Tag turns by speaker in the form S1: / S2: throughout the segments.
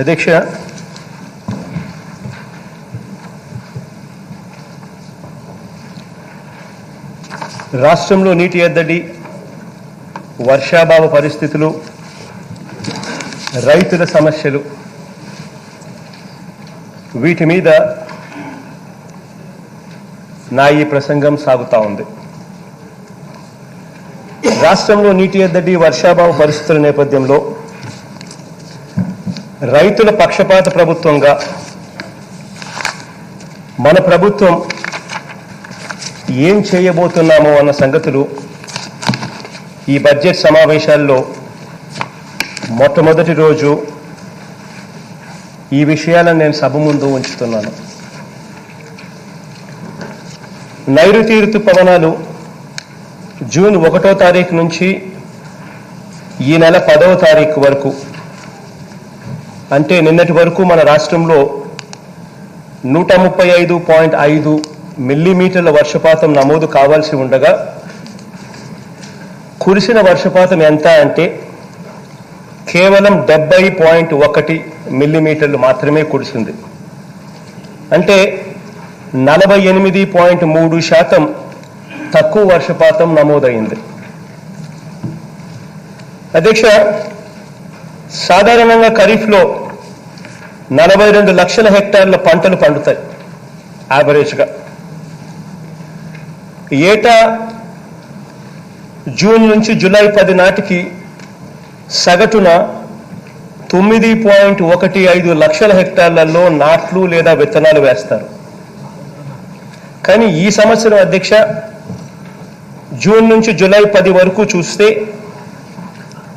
S1: అధ్యక్ష, రాష్ట్రంలో నీటి ఎద్దడి, వర్షాభావ పరిస్థితులు, రైతుల సమస్యలు, వీటి మీద నా ఈ ప్రసంగం సాగుతా ఉంది. రాష్ట్రంలో నీటి ఎద్దడి, వర్షాభావ పరిస్థితుల నేపథ్యంలో రైతుల పక్షపాత ప్రభుత్వంగా మన ప్రభుత్వం ఏం చేయబోతున్నామో అన్న సంగతులు ఈ బడ్జెట్ సమావేశాల్లో మొట్టమొదటి రోజు ఈ విషయాలను నేను సభ ముందు ఉంచుతున్నాను. నైరుతి ఋతుపవనాలు జూన్ 1వ తారీఖు నుంచి ఈ నెల 10వ తారీఖు వరకు, అంటే నిన్నటి వరకు మన రాష్ట్రంలో 135.5 మిల్లీమీటర్ల వర్షపాతం నమోదు కావాల్సి ఉండగా కురిసిన వర్షపాతం ఎంత అంటే కేవలం 70.1 మిల్లీమీటర్లు మాత్రమే కురిసింది. అంటే 48.3% తక్కువ వర్షపాతం నమోదైంది. అధ్యక్ష, సాధారణంగా ఖరీఫ్లో 42 లక్షల హెక్టార్ల పంటలు పండుతాయి యావరేజ్గా. ఏటా జూన్ నుంచి జూలై 10 నాటికి సగటున 9.15 లక్షల హెక్టార్లలో నాట్లు లేదా విత్తనాలు వేస్తారు. కానీ ఈ సంవత్సరం అధ్యక్ష, జూన్ నుంచి జూలై 10 వరకు చూస్తే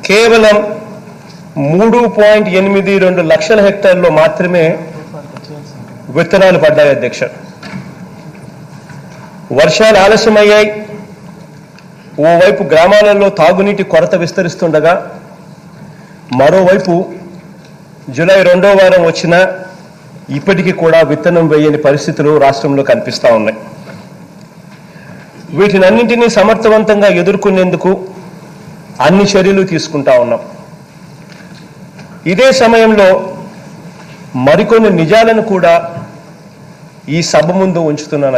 S1: కేవలం 3.82 లక్షల హెక్టార్లో మాత్రమే విత్తనాలు పడ్డాయి. అధ్యక్ష, వర్షాలు ఆలస్యమయ్యాయి. ఓవైపు గ్రామాలలో తాగునీటి కొరత విస్తరిస్తుండగా, మరోవైపు జూలై 2వ వారం వచ్చినా ఇప్పటికీ కూడా విత్తనం వేయని పరిస్థితులు రాష్ట్రంలో కనిపిస్తూ ఉన్నాయి. వీటినన్నింటినీ సమర్థవంతంగా ఎదుర్కొనేందుకు అన్ని చర్యలు తీసుకుంటా ఉన్నాం. ఇదే సమయంలో మరికొన్ని నిజాలను కూడా ఈ సభ ముందు ఉంచుతున్నాను.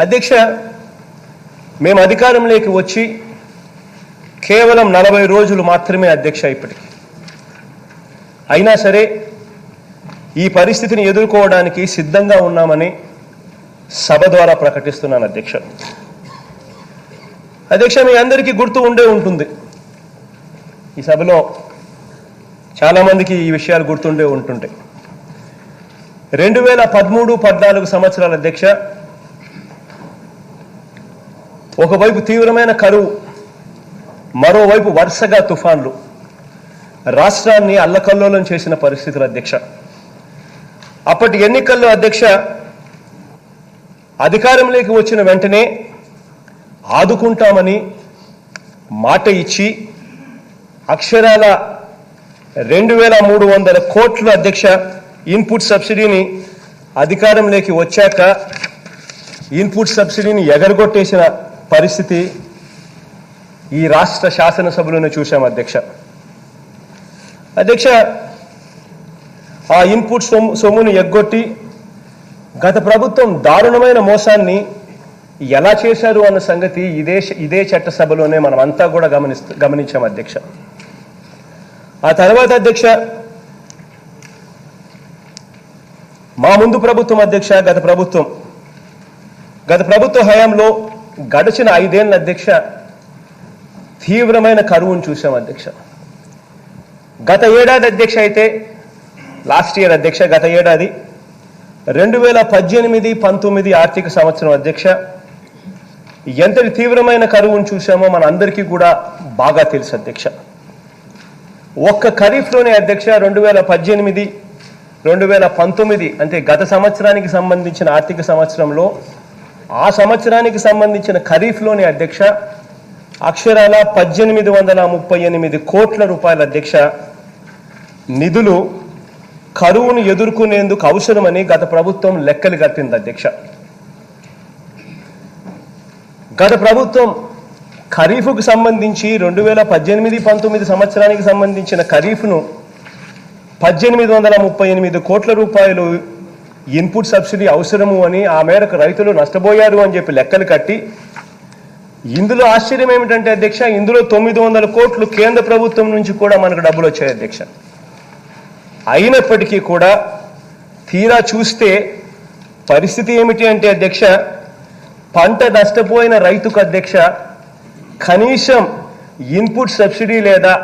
S1: అధ్యక్ష, మేము అధికారంలోకి వచ్చి కేవలం 40 రోజులు మాత్రమే అధ్యక్ష ఇప్పటికి. అయినా సరే ఈ పరిస్థితిని ఎదుర్కోవడానికి సిద్ధంగా ఉన్నామని సభ ద్వారా ప్రకటిస్తున్నాను. అధ్యక్ష, మీ అందరికీ గుర్తు ఉండే ఉంటుంది, ఈ సభలో చాలామందికి ఈ విషయాలు గుర్తుండే ఉంటుంటాయి. 2013-14 సంవత్సరాల అధ్యక్ష, ఒకవైపు తీవ్రమైన కరువు, మరోవైపు వరుసగా తుఫాన్లు రాష్ట్రాన్ని అల్లకల్లోలం చేసిన పరిస్థితులు. అధ్యక్ష, అప్పటి ఎన్నికల్లో అధ్యక్ష అధికారంలోకి వచ్చిన వెంటనే ఆదుకుంటామని మాట ఇచ్చి అక్షరాల 2300 కోట్ల అధ్యక్ష ఇన్పుట్ సబ్సిడీని అధికారంలోకి వచ్చాక ఇన్పుట్ సబ్సిడీని ఎగరగొట్టేసిన పరిస్థితి ఈ రాష్ట్ర శాసనసభలోనే చూశాం. అధ్యక్ష, ఆ ఇన్పుట్ సొమ్మును ఎగ్గొట్టి గత ప్రభుత్వం దారుణమైన మోసాన్ని ఎలా చేశారు అన్న సంగతి ఇదే చట్టసభలోనే మనం అంతా కూడా గమనించాం. అధ్యక్ష, ఆ తర్వాత అధ్యక్ష మా ముందు ప్రభుత్వం అధ్యక్ష గత ప్రభుత్వ హయాంలో గడిచిన 5 ఏళ్ళ అధ్యక్ష తీవ్రమైన కరువును చూశాం. అధ్యక్ష, గత ఏడాది అధ్యక్ష అయితే లాస్ట్ ఇయర్ అధ్యక్ష, గత ఏడాది 2018-19 ఆర్థిక సంవత్సరం అధ్యక్ష ఎంతటి తీవ్రమైన కరువును చూశామో మన అందరికీ కూడా బాగా తెలుసు. అధ్యక్ష, ఒక్క ఖరీఫ్లోనే అధ్యక్ష 2018-2019 అంటే గత సంవత్సరానికి సంబంధించిన ఆర్థిక సంవత్సరంలో ఆ సంవత్సరానికి సంబంధించిన ఖరీఫ్లోనే అధ్యక్ష అక్షరాల 1838 కోట్ల రూపాయల అధ్యక్ష నిధులు కరువును ఎదుర్కొనేందుకు అవసరమని గత ప్రభుత్వం లెక్కలు కట్టింది. అధ్యక్ష, గత ప్రభుత్వం ఖరీఫ్కు సంబంధించి 2018-19 సంవత్సరానికి సంబంధించిన ఖరీఫ్ను 1838 కోట్ల రూపాయలు ఇన్పుట్ సబ్సిడీ అవసరము అని, ఆ మేరకు రైతులు నష్టపోయారు అని చెప్పి లెక్కలు కట్టి, ఇందులో ఆశ్చర్యం ఏమిటంటే అధ్యక్ష, ఇందులో 900 కోట్లు కేంద్ర ప్రభుత్వం నుంచి కూడా మనకు డబ్బులు వచ్చాయి అధ్యక్ష. అయినప్పటికీ కూడా తీరా చూస్తే పరిస్థితి ఏమిటి అంటే అధ్యక్ష, పంట నష్టపోయిన రైతుకు అధ్యక్ష కనీసం ఇన్పుట్ సబ్సిడీ లేదా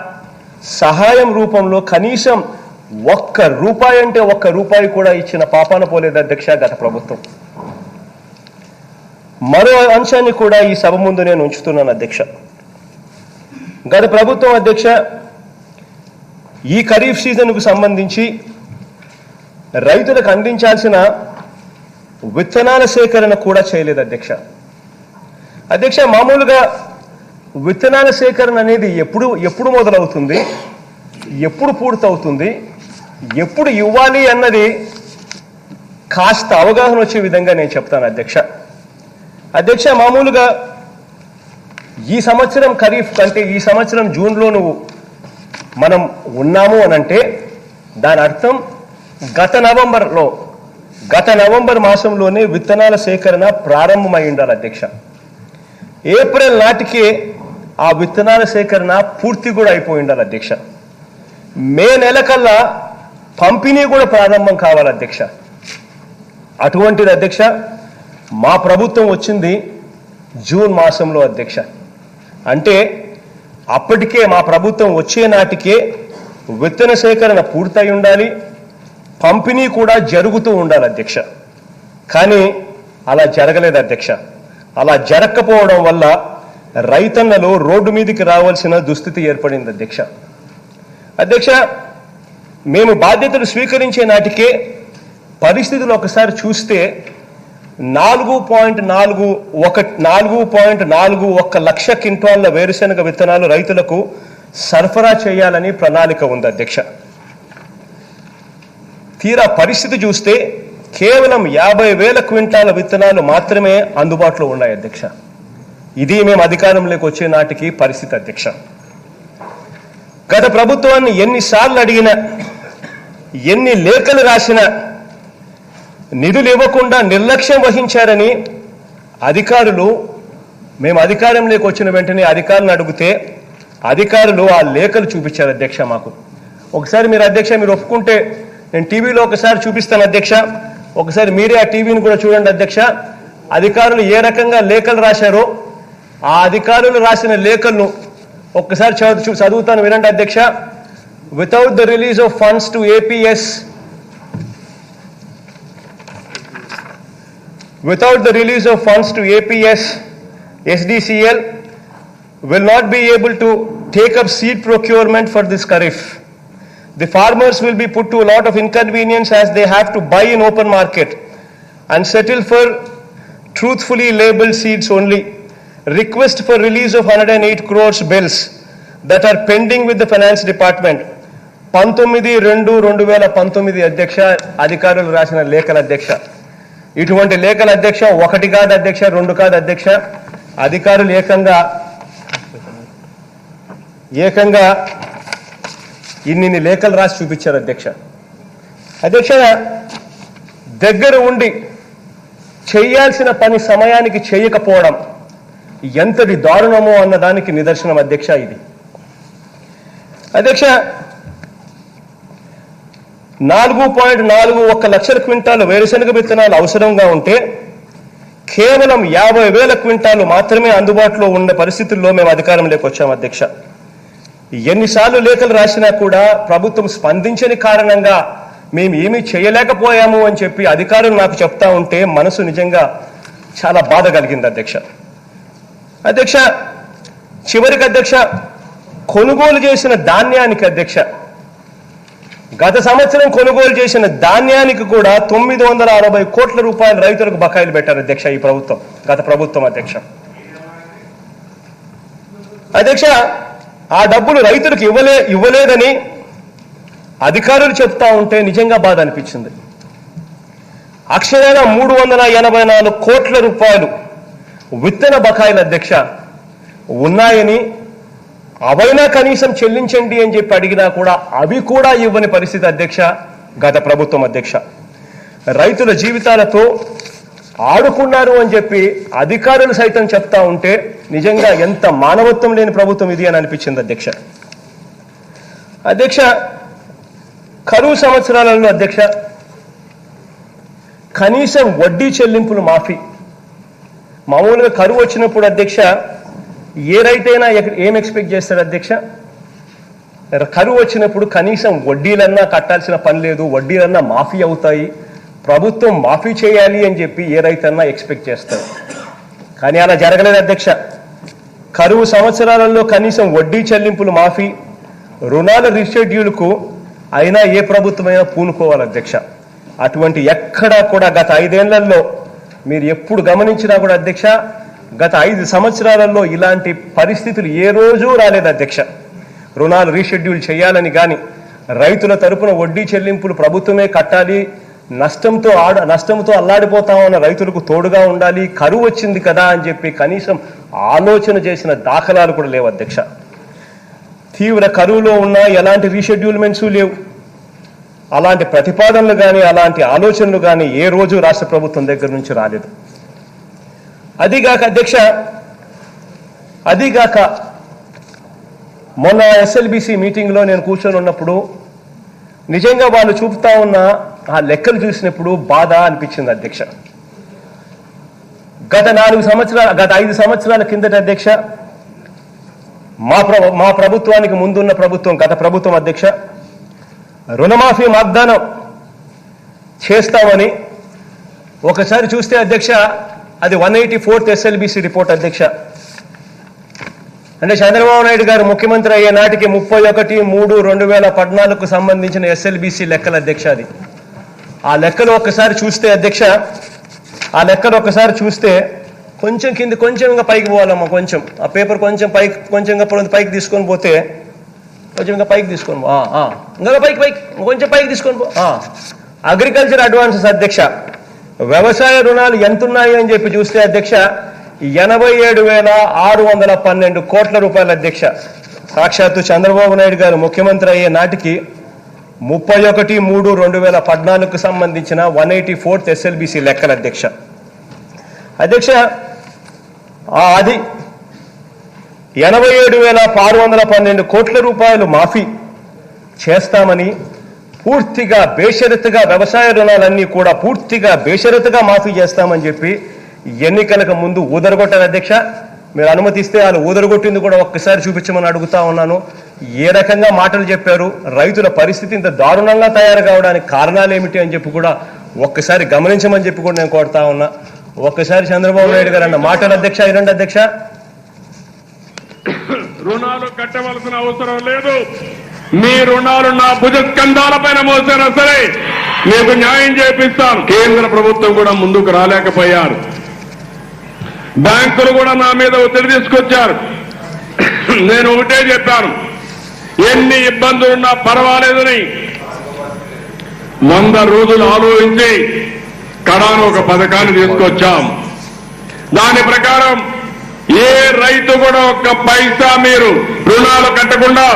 S1: సహాయం రూపంలో కనీసం ₹1 అంటే ₹1 కూడా ఇచ్చిన పాపాన పోలేదు అధ్యక్ష గత ప్రభుత్వం. మరో అంశాన్ని కూడా ఈ సభ ముందు నేను ఉంచుతున్నాను అధ్యక్ష. గత ప్రభుత్వం అధ్యక్ష ఈ ఖరీఫ్ సీజన్కు సంబంధించి రైతులకు అందించాల్సిన విత్తనాల సేకరణ కూడా చేయలేదు అధ్యక్ష. అధ్యక్ష, మామూలుగా విత్తనాల సేకరణ అనేది ఎప్పుడు మొదలవుతుంది, ఎప్పుడు పూర్తవుతుంది, ఎప్పుడు ఇవ్వాలి అన్నది కాస్త అవగాహన వచ్చే విధంగా నేను చెప్తాను అధ్యక్ష. అధ్యక్ష, మామూలుగా ఈ సంవత్సరం ఖరీఫ్ అంటే ఈ సంవత్సరం జూన్లో మనం ఉన్నాము అనంటే దాని అర్థం గత నవంబర్ మాసంలోనే విత్తనాల సేకరణ ప్రారంభమై ఉండాలి అధ్యక్ష. ఏప్రిల్ నాటికే ఆ విత్తనాల సేకరణ పూర్తి కూడా అయిపోయి ఉండాలి అధ్యక్ష. మే నెల కల్లా పంపిణీ కూడా ప్రారంభం కావాలి అధ్యక్ష. అటువంటిది అధ్యక్ష మా ప్రభుత్వం వచ్చింది జూన్ మాసంలో అధ్యక్ష. అంటే అప్పటికే మా ప్రభుత్వం వచ్చే నాటికే విత్తన సేకరణ పూర్తయి ఉండాలి, పంపిణీ కూడా జరుగుతూ ఉండాలి అధ్యక్ష. కానీ అలా జరగలేదు అధ్యక్ష. అలా జరగకపోవడం వల్ల రైతన్నలు రోడ్డు మీదకి రావాల్సిన దుస్థితి ఏర్పడింది అధ్యక్ష. అధ్యక్ష, మేము బాధ్యతలు స్వీకరించే నాటికే పరిస్థితులు ఒకసారి చూస్తే 4.41 లక్ష క్వింటాళ్ల వేరుశెనగ విత్తనాలు రైతులకు సరఫరా చేయాలని ప్రణాళిక ఉంది అధ్యక్ష. తీరా పరిస్థితి చూస్తే కేవలం 50,000 క్వింటాల విత్తనాలు మాత్రమే అందుబాటులో ఉన్నాయి అధ్యక్ష. ఇది మేము అధికారంలోకి వచ్చే నాటికి పరిస్థితి అధ్యక్ష. గత ప్రభుత్వాన్ని ఎన్నిసార్లు అడిగినా, ఎన్ని లేఖలు రాసినా నిధులు ఇవ్వకుండా నిర్లక్ష్యం వహించారని మేము అధికారంలోకి వచ్చిన వెంటనే అధికారులను అడిగితే అధికారులు ఆ లేఖలు చూపించారు అధ్యక్ష మాకు. ఒకసారి మీరు అధ్యక్ష మీరు ఒప్పుకుంటే నేను టీవీలో ఒకసారి చూపిస్తాను అధ్యక్ష. ఒకసారి మీరే ఆ టీవీని కూడా చూడండి అధ్యక్ష. అధికారులు ఏ రకంగా లేఖలు రాశారో ఆ అధికారులు రాసిన లేఖలను ఒక్కసారి చదువుతాను వినండి అధ్యక్ష. Without the release of funds to APS without the release of funds to APS, SDCL will not be able to take up seed procurement for this kharif. The farmers will be put to a lot of inconvenience as they have to buy in open market and settle for truthfully labeled seeds only. Request for release of 108 crores bills that are pending with the finance department. 19/2/2019 అధ్యక్ష అధికారులు రాసిన లేఖల అధ్యక్ష. ఇటువంటి లేఖల అధ్యక్ష 1 కాదు అధ్యక్ష, 2 కాదు అధ్యక్ష. అధికారులు ఏకంగా ఇన్ని లేఖలు రాసి చూపించారు అధ్యక్ష. అధ్యక్ష, దగ్గర ఉండి చేయాల్సిన పని సమయానికి చేయకపోవడం ఎంతటి దారుణమో అన్నదానికి నిదర్శనం అధ్యక్ష ఇది. అధ్యక్ష, 4.41 లక్షల క్వింటాలు వేరుశెనగ విత్తనాలు అవసరంగా ఉంటే కేవలం 50,000 క్వింటాలు మాత్రమే అందుబాటులో ఉన్న పరిస్థితుల్లో మేము అధికారంలోకి వచ్చాము అధ్యక్ష. ఎన్నిసార్లు లేఖలు రాసినా కూడా ప్రభుత్వం స్పందించని కారణంగా మేము ఏమీ చేయలేకపోయాము అని చెప్పి అధికారులు నాకు చెప్తా ఉంటే మనసు నిజంగా చాలా బాధ కలిగింది అధ్యక్ష. అధ్యక్ష, చివరికి అధ్యక్ష కొనుగోలు చేసిన ధాన్యానికి అధ్యక్ష గత సంవత్సరం కొనుగోలు చేసిన ధాన్యానికి కూడా 960 కోట్ల రూపాయలు రైతులకు బకాయిలు పెట్టారు అధ్యక్ష ఈ ప్రభుత్వం, గత ప్రభుత్వం అధ్యక్ష. అధ్యక్ష, ఆ డబ్బులు రైతులకు ఇవ్వలేదని అధికారులు చెప్తా ఉంటే నిజంగా బాధ అనిపించింది. అక్షరాల 384 కోట్ల రూపాయలు విత్తన బకాయిలు అధ్యక్ష ఉన్నాయని అవైనా కనీసం చెల్లించండి అని చెప్పి అడిగినా కూడా అవి కూడా ఇవ్వని పరిస్థితి అధ్యక్ష గత ప్రభుత్వం అధ్యక్ష. రైతుల జీవితాలతో ఆడుకున్నారు అని చెప్పి అధికారులు సైతం చెప్తా ఉంటే నిజంగా ఎంత మానవత్వం లేని ప్రభుత్వం ఇది అని అనిపించింది అధ్యక్ష. అధ్యక్ష, కరువు సంవత్సరాలలో అధ్యక్ష కనీసం వడ్డీ చెల్లింపులు మాఫీ. మామూలుగా కరువు వచ్చినప్పుడు అధ్యక్ష ఏ రైతైనా ఏం ఎక్స్పెక్ట్ చేస్తాడు అధ్యక్ష? కరువు వచ్చినప్పుడు కనీసం వడ్డీలన్నా కట్టాల్సిన పని లేదు, వడ్డీలన్నా మాఫీ అవుతాయి, ప్రభుత్వం మాఫీ చేయాలి అని చెప్పి ఏ రైతన్నా ఎక్స్పెక్ట్ చేస్తాడు. కానీ అలా జరగలేదు అధ్యక్ష. కరువు సంవత్సరాలలో కనీసం వడ్డీ చెల్లింపులు మాఫీ, రుణాల రీషెడ్యూల్కు అయినా ఏ ప్రభుత్వమైనా పూనుకోవాలి అధ్యక్ష. అటువంటి ఎక్కడా కూడా గత 5 ఏళ్లలో మీరు ఎప్పుడు గమనించినా కూడా అధ్యక్ష గత 5 సంవత్సరాలలో ఇలాంటి పరిస్థితులు ఏ రోజు రాలేదు అధ్యక్ష. రుణాలు రీషెడ్యూల్ చేయాలని కానీ, రైతుల తరపున వడ్డీ చెల్లింపులు ప్రభుత్వమే కట్టాలి, నష్టంతో అల్లాడిపోతా ఉన్న రైతులకు తోడుగా ఉండాలి, కరువు వచ్చింది కదా అని చెప్పి కనీసం ఆలోచన చేసిన దాఖలాలు కూడా లేవు అధ్యక్ష. తీవ్ర కరువులో ఉన్న ఎలాంటి రీషెడ్యూల్మెంట్స్ లేవు, అలాంటి ప్రతిపాదనలు కానీ అలాంటి ఆలోచనలు కానీ ఏ రోజు రాష్ట్ర ప్రభుత్వం దగ్గర నుంచి రాలేదు. అదిగాక అధ్యక్ష, అదిగాక మొన్న ఎస్ఎల్బిసి మీటింగ్లో నేను కూర్చొని ఉన్నప్పుడు నిజంగా వాళ్ళు చూపుతా ఉన్న ఆ లెక్కలు చూసినప్పుడు బాధ అనిపించింది అధ్యక్ష. గత 5 సంవత్సరాల కిందట అధ్యక్ష మా ప్రభుత్వానికి ముందున్న ప్రభుత్వం గత ప్రభుత్వం అధ్యక్ష రుణమాఫీ వాగ్దానం చేస్తామని ఒకసారి చూస్తే అధ్యక్ష అది 184th ఎస్ఎల్బిసి రిపోర్ట్ అధ్యక్ష. అంటే చంద్రబాబు నాయుడు గారు ముఖ్యమంత్రి అయ్యే నాటికి 31/3/2014కు సంబంధించిన ఎస్ఎల్బిసి లెక్కల అధ్యక్ష. అది ఆ లెక్కలు ఒక్కసారి చూస్తే అధ్యక్ష, ఆ లెక్కలు ఒక్కసారి చూస్తే కొంచెం కింద కొంచెం ఇంకా పైకి పోవాలమ్మా, కొంచెం ఆ పేపర్ కొంచెం కొంచెంగా పైకి తీసుకొని పోతే కొంచెం ఇంకా పైకి తీసుకొని ఇంకా పైకి కొంచెం పైకి తీసుకొని పో. అగ్రికల్చర్ అడ్వాన్సెస్ అధ్యక్ష, వ్యవసాయ రుణాలు ఎంతున్నాయి అని చెప్పి చూస్తే అధ్యక్ష 87,612 కోట్ల రూపాయలు అధ్యక్ష. సాక్షాత్తు చంద్రబాబు నాయుడు గారు ముఖ్యమంత్రి అయ్యే నాటికి 31/3/2014కు సంబంధించిన 184th ఎస్ఎల్బిసి లెక్కల అధ్యక్ష. అధ్యక్ష అది 87,612 కోట్ల రూపాయలు మాఫీ చేస్తామని పూర్తిగా బేషరతుగా వ్యవసాయ రుణాలన్నీ కూడా పూర్తిగా బేషరతుగా మాఫీ చేస్తామని చెప్పి ఎన్నికలకు ముందు ఊదరగొట్టారు అధ్యక్ష. మీరు అనుమతిస్తే వాళ్ళు ఊదరగొట్టింది కూడా ఒక్కసారి చూపించమని అడుగుతా ఉన్నాను. ఏ రకంగా మాటలు చెప్పారు, రైతుల పరిస్థితి ఇంత దారుణంగా తయారు కావడానికి కారణాలు ఏమిటి అని చెప్పి కూడా ఒక్కసారి గమనించమని చెప్పి కూడా నేను కోరుతా ఉన్నా. ఒక్కసారి చంద్రబాబు నాయుడు గారు అన్న మాటలు అధ్యక్ష ఇరండి అధ్యక్ష.
S2: రుణాలు కట్టవలసిన అవసరం లేదు, మీ రుణాలు నా భుజస్కంధాల పైన మోసినా సరే మీకు న్యాయం చేపిస్తాను. కేంద్ర ప్రభుత్వం కూడా ముందుకు రాలేకపోయారు, బ్యాంకులు కూడా నా మీద ఒత్తిడి తీసుకొచ్చారు. నేను ఒకటే చెప్పాను, ఎన్ని ఇబ్బందులున్నా పర్వాలేదని 100 రోజులు ఆలోచించి కడాను ఒక పథకాన్ని తీసుకొచ్చాం. దాని ప్రకారం ఏ రైతు కూడా ఒక్క పైసా మీరు రుణాలు కట్టకుండా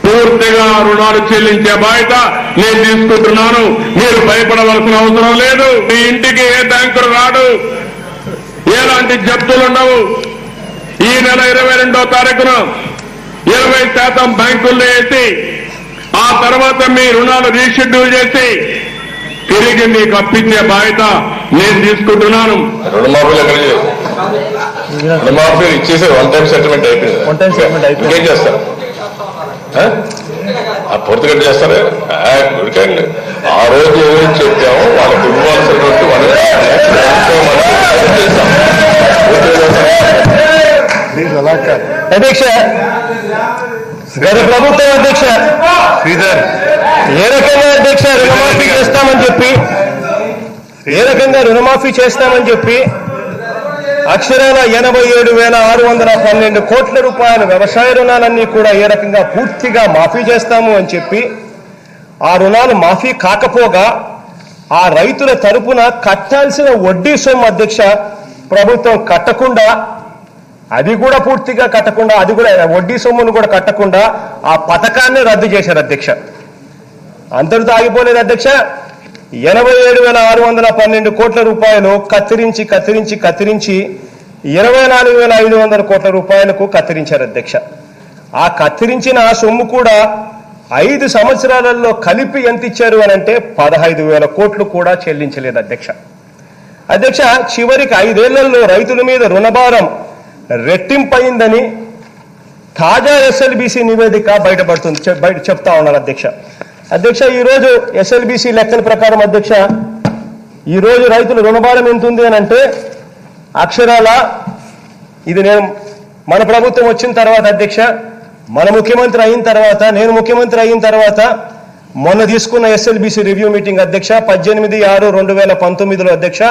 S2: పూర్తిగా రుణాలు చెల్లించే బాధ్యత నేను తీసుకుంటున్నాను. మీరు భయపడవలసిన అవసరం లేదు. మీ ఇంటికి ఏ బ్యాంకులు రాడు, ఎలాంటి జప్తులు ఉండవు. ఈ నెల 22వ తారీఖున 20% బ్యాంకుల్లో వేసి ఆ తర్వాత మీ రుణాలు రీషెడ్యూల్ చేసి తిరిగి మీకు అప్పించే బాధ్యత నేను తీసుకుంటున్నాను.
S3: రుణమాఫీ ఇచ్చేసి వన్ టైం సెటిల్మెంట్ అయిపోయింది. ఇంకేం చేస్తారు? పూర్తిగా చేస్తారే. ఆ రోజు ఏదైతే చెప్పామో వాళ్ళకి ఇవ్వాల్సినటువంటి
S1: అధ్యక్ష గత ప్రభుత్వం అధ్యక్ష
S3: శ్రీధర్
S1: ఏ రకంగా అధ్యక్ష రుణమాఫీ చేస్తామని చెప్పి అక్షరాల 87,612 కోట్ల రూపాయల వ్యవసాయ రుణాలన్నీ కూడా ఏ రకంగా పూర్తిగా మాఫీ చేస్తాము అని చెప్పి ఆ రుణాలు మాఫీ కాకపోగా ఆ రైతుల తరపున కట్టాల్సిన వడ్డీ సొమ్ము అధ్యక్ష ప్రభుత్వం కట్టకుండా అది కూడా పూర్తిగా కట్టకుండా, అది కూడా వడ్డీ సొమ్మును కూడా కట్టకుండా ఆ పథకాన్ని రద్దు చేశారు అధ్యక్ష. అంతటితో ఆగిపోలేదు అధ్యక్ష. 87,612 కోట్ల రూపాయలు కత్తిరించి 24,500 కోట్ల రూపాయలకు కత్తిరించారు అధ్యక్ష. ఆ కత్తిరించిన ఆ సొమ్ము కూడా 5 సంవత్సరాలలో కలిపి ఎంత ఇచ్చారు అని అంటే 15,000 కోట్లు కూడా చెల్లించలేదు అధ్యక్ష. అధ్యక్ష, చివరికి 5 ఏళ్లలో రైతుల మీద రుణభారం రెట్టింపయిందని తాజా ఎస్ఎల్బిసి నివేదిక బయట చెప్తా ఉన్నారు అధ్యక్ష. అధ్యక్ష, ఈరోజు ఎస్ఎల్బిసి లెక్కల ప్రకారం అధ్యక్ష, ఈరోజు రైతుల రుణభారం ఎంత ఉంది అని అంటే అక్షరాల ఇది మన ప్రభుత్వం వచ్చిన తర్వాత అధ్యక్ష, మన ముఖ్యమంత్రి అయిన తర్వాత, నేను ముఖ్యమంత్రి అయిన తర్వాత మొన్న తీసుకున్న ఎస్ఎల్బిసి రివ్యూ మీటింగ్ అధ్యక్ష 18/6/2019లో అధ్యక్ష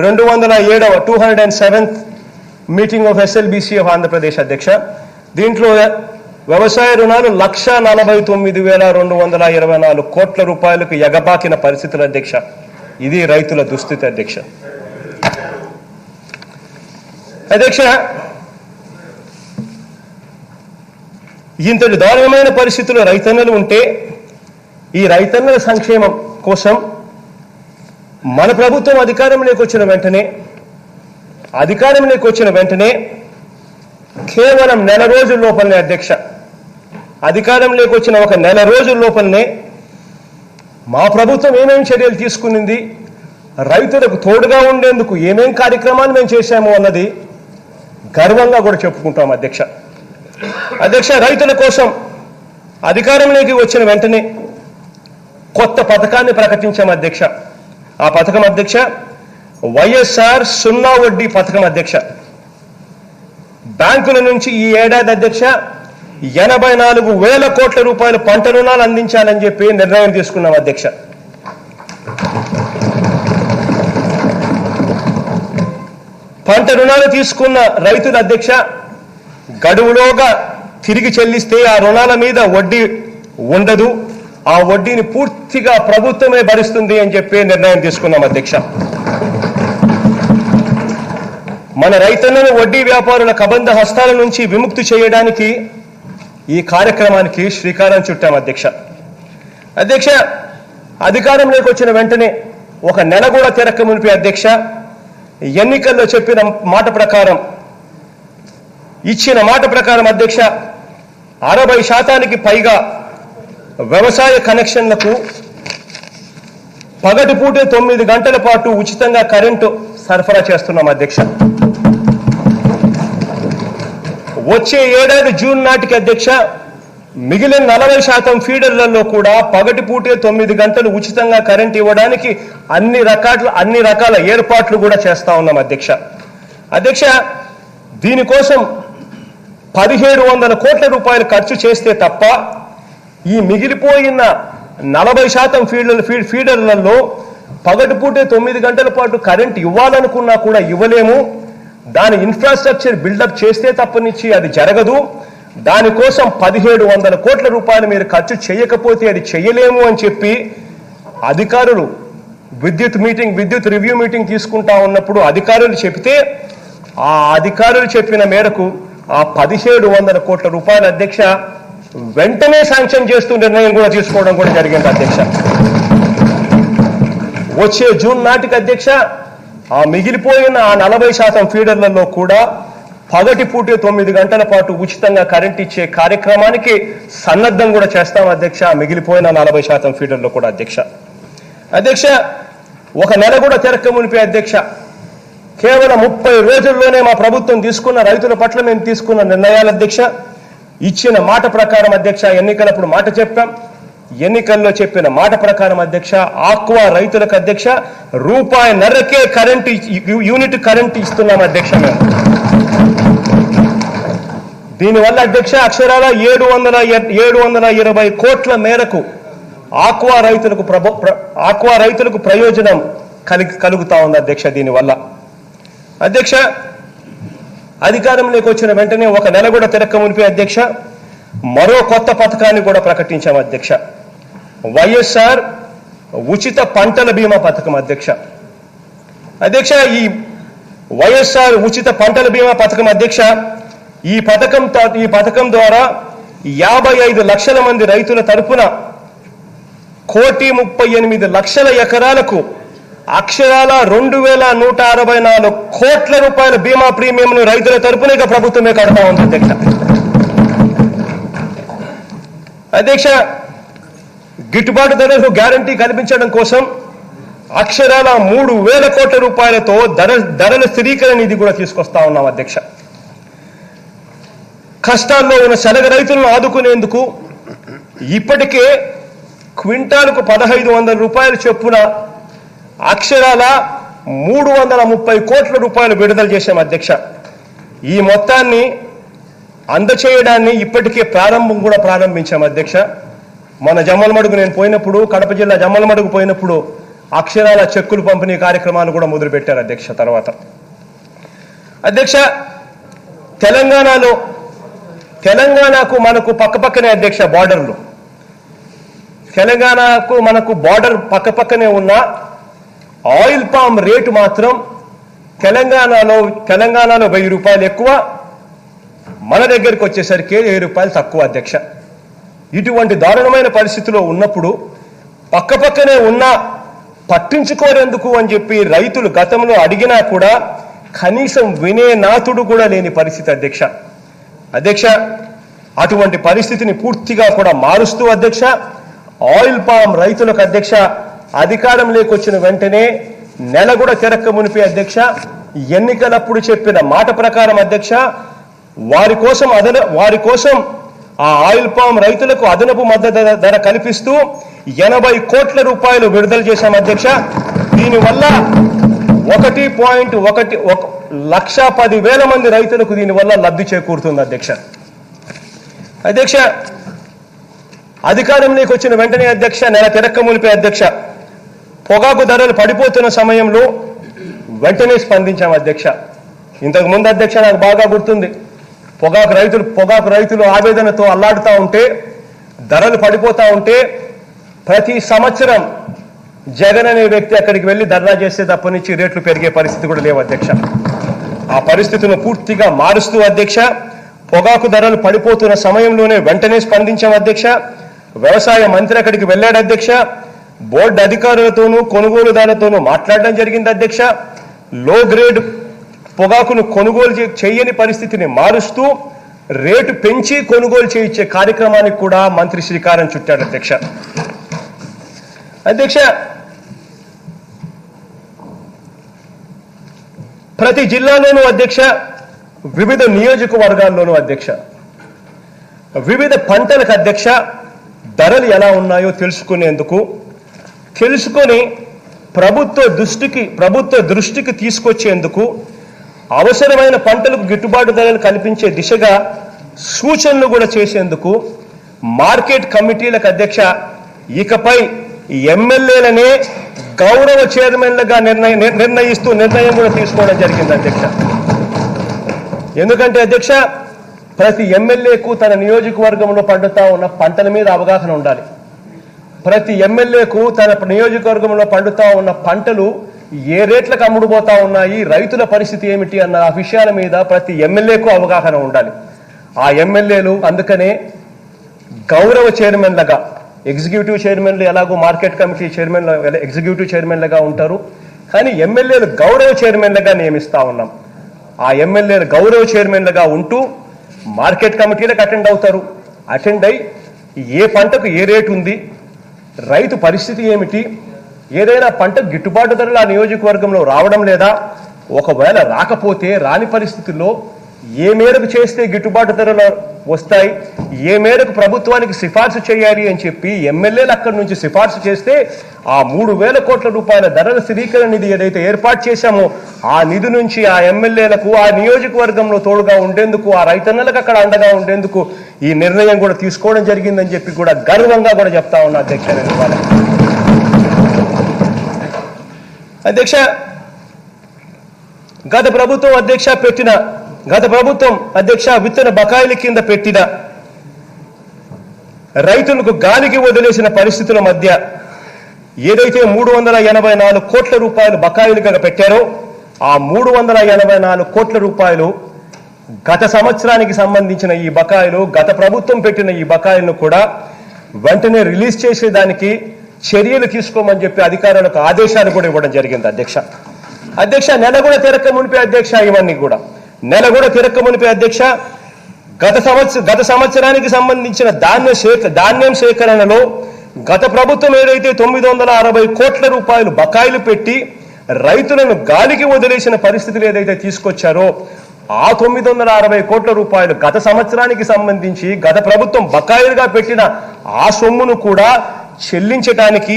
S1: 207th meeting of SLBC of Andhra Pradesh అధ్యక్ష. దీంట్లో వ్యవసాయ రుణాలు 1,49,224 కోట్ల రూపాయలకు ఎగబాకిన పరిస్థితులు అధ్యక్ష. ఇది రైతుల దుస్థితి అధ్యక్ష. అధ్యక్ష, ఇంతటి దారుణమైన పరిస్థితుల్లో రైతన్నలు ఉంటే ఈ రైతన్నల సంక్షేమం కోసం మన ప్రభుత్వం అధికారంలోకి వచ్చిన వెంటనే కేవలం నెల రోజుల లోపలనే అధ్యక్ష, అధికారంలోకి వచ్చిన ఒక నెల రోజుల లోపలనే మా ప్రభుత్వం ఏమేమి చర్యలు తీసుకునింది, రైతులకు తోడుగా ఉండేందుకు ఏమేం కార్యక్రమాలు మేము చేశాము అన్నది గర్వంగా కూడా చెప్పుకుంటాం అధ్యక్ష. అధ్యక్ష, రైతుల కోసం అధికారంలోకి వచ్చిన వెంటనే కొత్త పథకాన్ని ప్రకటించాం అధ్యక్ష. ఆ పథకం అధ్యక్ష వైఎస్ఆర్ 0 వడ్డీ పథకం అధ్యక్ష. బ్యాంకుల నుంచి ఈ ఏడాది అధ్యక్ష 84,000 కోట్ల రూపాయల పంట రుణాలు అందించాలని చెప్పి నిర్ణయం తీసుకున్నాం అధ్యక్ష. పంట రుణాలు తీసుకున్న రైతుల అధ్యక్ష గడువులోగా తిరిగి చెల్లిస్తే ఆ రుణాల మీద వడ్డీ ఉండదు, ఆ వడ్డీని పూర్తిగా ప్రభుత్వమే భరిస్తుంది అని చెప్పి నిర్ణయం తీసుకున్నాం అధ్యక్ష. మన రైతన్నను వడ్డీ వ్యాపారుల కబంధ హస్తాల నుంచి విముక్తి చేయడానికి ఈ కార్యక్రమానికి శ్రీకారం చుట్టాం అధ్యక్ష. అధ్యక్ష, అధికారంలోకి వచ్చిన వెంటనే ఒక నెల కూడా తిరక్క మునిపి అధ్యక్ష ఎన్నికల్లో చెప్పిన మాట ప్రకారం, ఇచ్చిన మాట ప్రకారం అధ్యక్ష 60% పైగా వ్యవసాయ కనెక్షన్లకు పగటిపూటే 9 గంటల పాటు ఉచితంగా కరెంటు సరఫరా చేస్తున్నాం అధ్యక్ష. వచ్చే ఏడాది జూన్ నాటికి అధ్యక్ష మిగిలిన 40% ఫీడర్లలో కూడా పగటిపూటే 9 గంటలు ఉచితంగా కరెంట్ ఇవ్వడానికి అన్ని రకాల ఏర్పాట్లు కూడా చేస్తా ఉన్నాం అధ్యక్ష. అధ్యక్ష, దీనికోసం 1,700 కోట్ల రూపాయలు ఖర్చు చేస్తే తప్ప ఈ మిగిలిపోయిన 40% ఫీడర్లలో పగటిపూటే 9 గంటల పాటు కరెంట్ ఇవ్వాలనుకున్నా కూడా ఇవ్వలేము. దాని ఇన్ఫ్రాస్ట్రక్చర్ బిల్డప్ చేస్తే తప్పనిచ్చి అది జరగదు. దానికోసం 1,700 కోట్ల రూపాయలు మీరు ఖర్చు చేయకపోతే అది చేయలేము అని చెప్పి అధికారులు విద్యుత్ రివ్యూ మీటింగ్ తీసుకుంటా ఉన్నప్పుడు అధికారులు చెప్తే ఆ అధికారులు చెప్పిన మేరకు ఆ 1,700 కోట్ల రూపాయల అధ్యక్ష వెంటనే శాంక్షన్ చేస్తూ నిర్ణయం కూడా తీసుకోవడం కూడా జరిగింది అధ్యక్ష. వచ్చే జూన్ నాటికి అధ్యక్ష ఆ మిగిలిపోయిన ఆ 40% ఫీడర్లలో కూడా పగటిపూటే 9 గంటల పాటు ఉచితంగా కరెంట్ ఇచ్చే కార్యక్రమానికి సన్నద్ధం కూడా చేస్తాం అధ్యక్ష. మిగిలిపోయిన 40% ఫీడర్లో కూడా అధ్యక్ష. అధ్యక్ష, ఒక నెల కూడా తిరక్క మునిపే అధ్యక్ష కేవలం 30 రోజుల్లోనే మా ప్రభుత్వం తీసుకున్న రైతుల పట్ల మేము తీసుకున్న నిర్ణయాలు అధ్యక్ష, ఇచ్చిన మాట ప్రకారం అధ్యక్ష ఎన్నికలప్పుడు మాట చెప్పాం. ఎన్నికల్లో చెప్పిన మాట ప్రకారం అధ్యక్ష ఆక్వా రైతులకు అధ్యక్ష ₹1.5కే యూనిట్ కరెంట్ ఇస్తున్నాం అధ్యక్ష. మేము దీనివల్ల అధ్యక్ష అక్షరాల 720 కోట్ల మేరకు ఆక్వా రైతులకు ప్రయోజనం కలుగుతా ఉంది అధ్యక్ష. దీనివల్ల అధ్యక్ష అధికారంలోకి వచ్చిన వెంటనే ఒక నెల కూడా తిరక్క మునిపే అధ్యక్ష మరో కొత్త పథకాన్ని కూడా ప్రకటించాం అధ్యక్ష. వైఎస్ఆర్ ఉచిత పంటల బీమా పథకం అధ్యక్ష. అధ్యక్ష, ఈ వైఎస్ఆర్ ఉచిత పంటల బీమా పథకం అధ్యక్ష, ఈ పథకం ద్వారా 55 లక్షల మంది రైతుల తరపున 1,38,00,000 ఎకరాలకు అక్షరాల 2,164 కోట్ల రూపాయల బీమా ప్రీమియంను రైతుల తరపున ఇక ప్రభుత్వమే కడతా ఉంది అధ్యక్ష. అధ్యక్ష, గిట్టుబాటు ధరలకు గ్యారంటీ కల్పించడం కోసం అక్షరాల 3,000 కోట్ల రూపాయలతో ధరల స్థిరీకరణ నిధి కూడా తీసుకొస్తా ఉన్నాం అధ్యక్ష. కష్టాల్లో ఉన్న శనగ రైతులను ఆదుకునేందుకు ఇప్పటికే క్వింటాలకు 1,500 రూపాయల చొప్పున అక్షరాల 330 కోట్ల రూపాయలు విడుదల చేశాం అధ్యక్ష. ఈ మొత్తాన్ని అందచేయడాన్ని ఇప్పటికే ప్రారంభించాం అధ్యక్ష. మన జమ్మలమడుగు నేను పోయినప్పుడు, కడప జిల్లా జమ్మలమడుగు పోయినప్పుడు అక్షరాల చెక్కులు పంపిణీ కార్యక్రమాలు కూడా మొదలుపెట్టారు అధ్యక్ష. తర్వాత అధ్యక్ష, తెలంగాణకు మనకు పక్కపక్కనే అధ్యక్ష బార్డర్లు. తెలంగాణకు మనకు బార్డర్ పక్కపక్కనే ఉన్న ఆయిల్ పామ్ రేటు మాత్రం తెలంగాణలో 1,000 రూపాయలు ఎక్కువ, మన దగ్గరికి వచ్చేసరికి 7 రూపాయలు తక్కువ అధ్యక్ష. ఇటువంటి దారుణమైన పరిస్థితిలో ఉన్నప్పుడు పక్కపక్కనే ఉన్న పట్టించుకోరేందుకు అని చెప్పి రైతులు గతంలో అడిగినా కూడా కనీసం వినే నాతుడు కూడా లేని పరిస్థితి అధ్యక్ష. అధ్యక్ష, అటువంటి పరిస్థితిని పూర్తిగా కూడా మారుస్తూ అధ్యక్ష, ఆయిల్ పామ్ రైతులకు అధ్యక్ష అధికారంలోకి వచ్చిన వెంటనే నెల కూడా తిరక్క మునిపి అధ్యక్ష ఎన్నికలప్పుడు చెప్పిన మాట ప్రకారం అధ్యక్ష వారి కోసం ఆ ఆయిల్ పామ్ రైతులకు అదనపు మద్దతు ధర కల్పిస్తూ 80 కోట్ల రూపాయలు విడుదల చేశాం అధ్యక్ష. దీనివల్ల 1,10,10,000 మంది రైతులకు దీనివల్ల లబ్ధి చేకూరుతుంది అధ్యక్ష. అధ్యక్ష, అధికారంలోకి వచ్చిన వెంటనే అధ్యక్ష నెల తిరక్క మునిపే అధ్యక్ష పొగాకు ధరలు పడిపోతున్న సమయంలో వెంటనే స్పందించాం అధ్యక్ష. ఇంతకు ముందు అధ్యక్ష నాకు బాగా గుర్తుంది, పొగాకు రైతులు ఆవేదనతో అల్లాడుతూ ఉంటే, ధరలు పడిపోతూ ఉంటే ప్రతి సంవత్సరం జగన్ అనే వ్యక్తి అక్కడికి వెళ్ళి ధర్నా చేస్తే తప్ప నుంచి రేట్లు పెరిగే పరిస్థితి కూడా లేవు అధ్యక్ష. ఆ పరిస్థితులను పూర్తిగా మారుస్తూ అధ్యక్ష పొగాకు ధరలు పడిపోతున్న సమయంలోనే వెంటనే స్పందించాం అధ్యక్ష. వ్యవసాయ మంత్రి అక్కడికి వెళ్ళాడు అధ్యక్ష. బోర్డు అధికారులతోనూ కొనుగోలుదారులతోనూ మాట్లాడడం జరిగింది అధ్యక్ష. లో గ్రేడ్ పొగాకును కొనుగోలు చేయని పరిస్థితిని మారుస్తూ రేటు పెంచి కొనుగోలు చేయించే కార్యక్రమానికి కూడా మంత్రి శ్రీకారం చుట్టాడు అధ్యక్ష. అధ్యక్ష, ప్రతి జిల్లాలోనూ అధ్యక్ష, వివిధ నియోజకవర్గాల్లోనూ అధ్యక్ష, వివిధ పంటలకు అధ్యక్ష ధరలు ఎలా ఉన్నాయో తెలుసుకొని ప్రభుత్వ దృష్టికి తీసుకొచ్చేందుకు అవసరమైన పంటలకు గిట్టుబాటు ధరలు కల్పించే దిశగా సూచనలు కూడా చేసేందుకు మార్కెట్ కమిటీలకు అధ్యక్ష ఇకపై ఎమ్మెల్యేలనే గౌరవ చైర్మన్లుగా నిర్ణయం కూడా తీసుకోవడం జరిగింది అధ్యక్ష. ఎందుకంటే అధ్యక్ష ప్రతి ఎమ్మెల్యేకు తన నియోజకవర్గంలో పండుతా ఉన్న పంటల మీద అవగాహన ఉండాలి. ప్రతి ఎమ్మెల్యేకు తన నియోజకవర్గంలో పండుతా ఉన్న పంటలు ఏ రేట్లకు అమ్ముడుపోతా ఉన్నాయి, రైతుల పరిస్థితి ఏమిటి అన్న ఆ విషయాల మీద ప్రతి ఎమ్మెల్యేకు అవగాహన ఉండాలి. ఆ ఎమ్మెల్యేలు అందుకనే గౌరవ చైర్మన్లుగా, ఎగ్జిక్యూటివ్ చైర్మన్లు ఎలాగో మార్కెట్ కమిటీ చైర్మన్లు ఎగ్జిక్యూటివ్ చైర్మన్లుగా ఉంటారు, కానీ ఎమ్మెల్యేలు గౌరవ చైర్మన్లుగా నియమిస్తా ఉన్నాం. ఆ ఎమ్మెల్యేలు గౌరవ చైర్మన్లుగా ఉంటూ మార్కెట్ కమిటీలకు అటెండ్ అయి ఏ పంటకు ఏ రేటు ఉంది, రైతు పరిస్థితి ఏమిటి, ఏదైనా పంటకు గిట్టుబాటు ధరలు ఆ నియోజకవర్గంలో రావడం లేదా, ఒకవేళ రాకపోతే రాని పరిస్థితుల్లో ఏ మేరకు చేస్తే గిట్టుబాటు ధరలు వస్తాయి, ఏ మేరకు ప్రభుత్వానికి సిఫార్సు చేయాలి అని చెప్పి ఎమ్మెల్యేలు అక్కడి నుంచి సిఫార్సు చేస్తే ఆ 3,000 కోట్ల రూపాయల ధరల స్థిరీకరణ నిధి ఏదైతే ఏర్పాటు చేశామో ఆ నిధి నుంచి ఆ ఎమ్మెల్యేలకు ఆ నియోజకవర్గంలో తోడుగా ఉండేందుకు, ఆ రైతన్నలకు అక్కడ అండగా ఉండేందుకు ఈ నిర్ణయం కూడా తీసుకోవడం జరిగిందని చెప్పి కూడా గర్వంగా కూడా చెప్తా ఉన్నా అధ్యక్ష. అధ్యక్ష, గత ప్రభుత్వం అధ్యక్ష విత్తన బకాయిల కింద పెట్టిన రైతులకు గాలికి వదిలేసిన పరిస్థితుల మధ్య ఏదైతే 384 కోట్ల రూపాయలు బకాయిలుగా పెట్టారో ఆ 384 కోట్ల రూపాయలు గత సంవత్సరానికి సంబంధించిన ఈ బకాయిలు, గత ప్రభుత్వం పెట్టిన ఈ బకాయిలను కూడా వెంటనే రిలీజ్ చేసేదానికి చర్యలు తీసుకోమని చెప్పి అధికారులకు ఆదేశాలు కూడా ఇవ్వడం జరిగింది అధ్యక్ష. నెల కూడా తిరక్క మునిపే అధ్యక్ష, ఇవన్నీ కూడా నెల కూడా తిరక్క మునిపే అధ్యక్ష. గత సంవత్సరానికి సంబంధించిన ధాన్యం సేకరణలో గత ప్రభుత్వం ఏదైతే 960 కోట్ల రూపాయలు బకాయిలు పెట్టి రైతులను గాలికి వదిలేసిన పరిస్థితులు ఏదైతే తీసుకొచ్చారో ఆ 960 కోట్ల రూపాయలు గత సంవత్సరానికి సంబంధించి గత ప్రభుత్వం బకాయిలుగా పెట్టిన ఆ సొమ్మును కూడా చెల్లించడానికి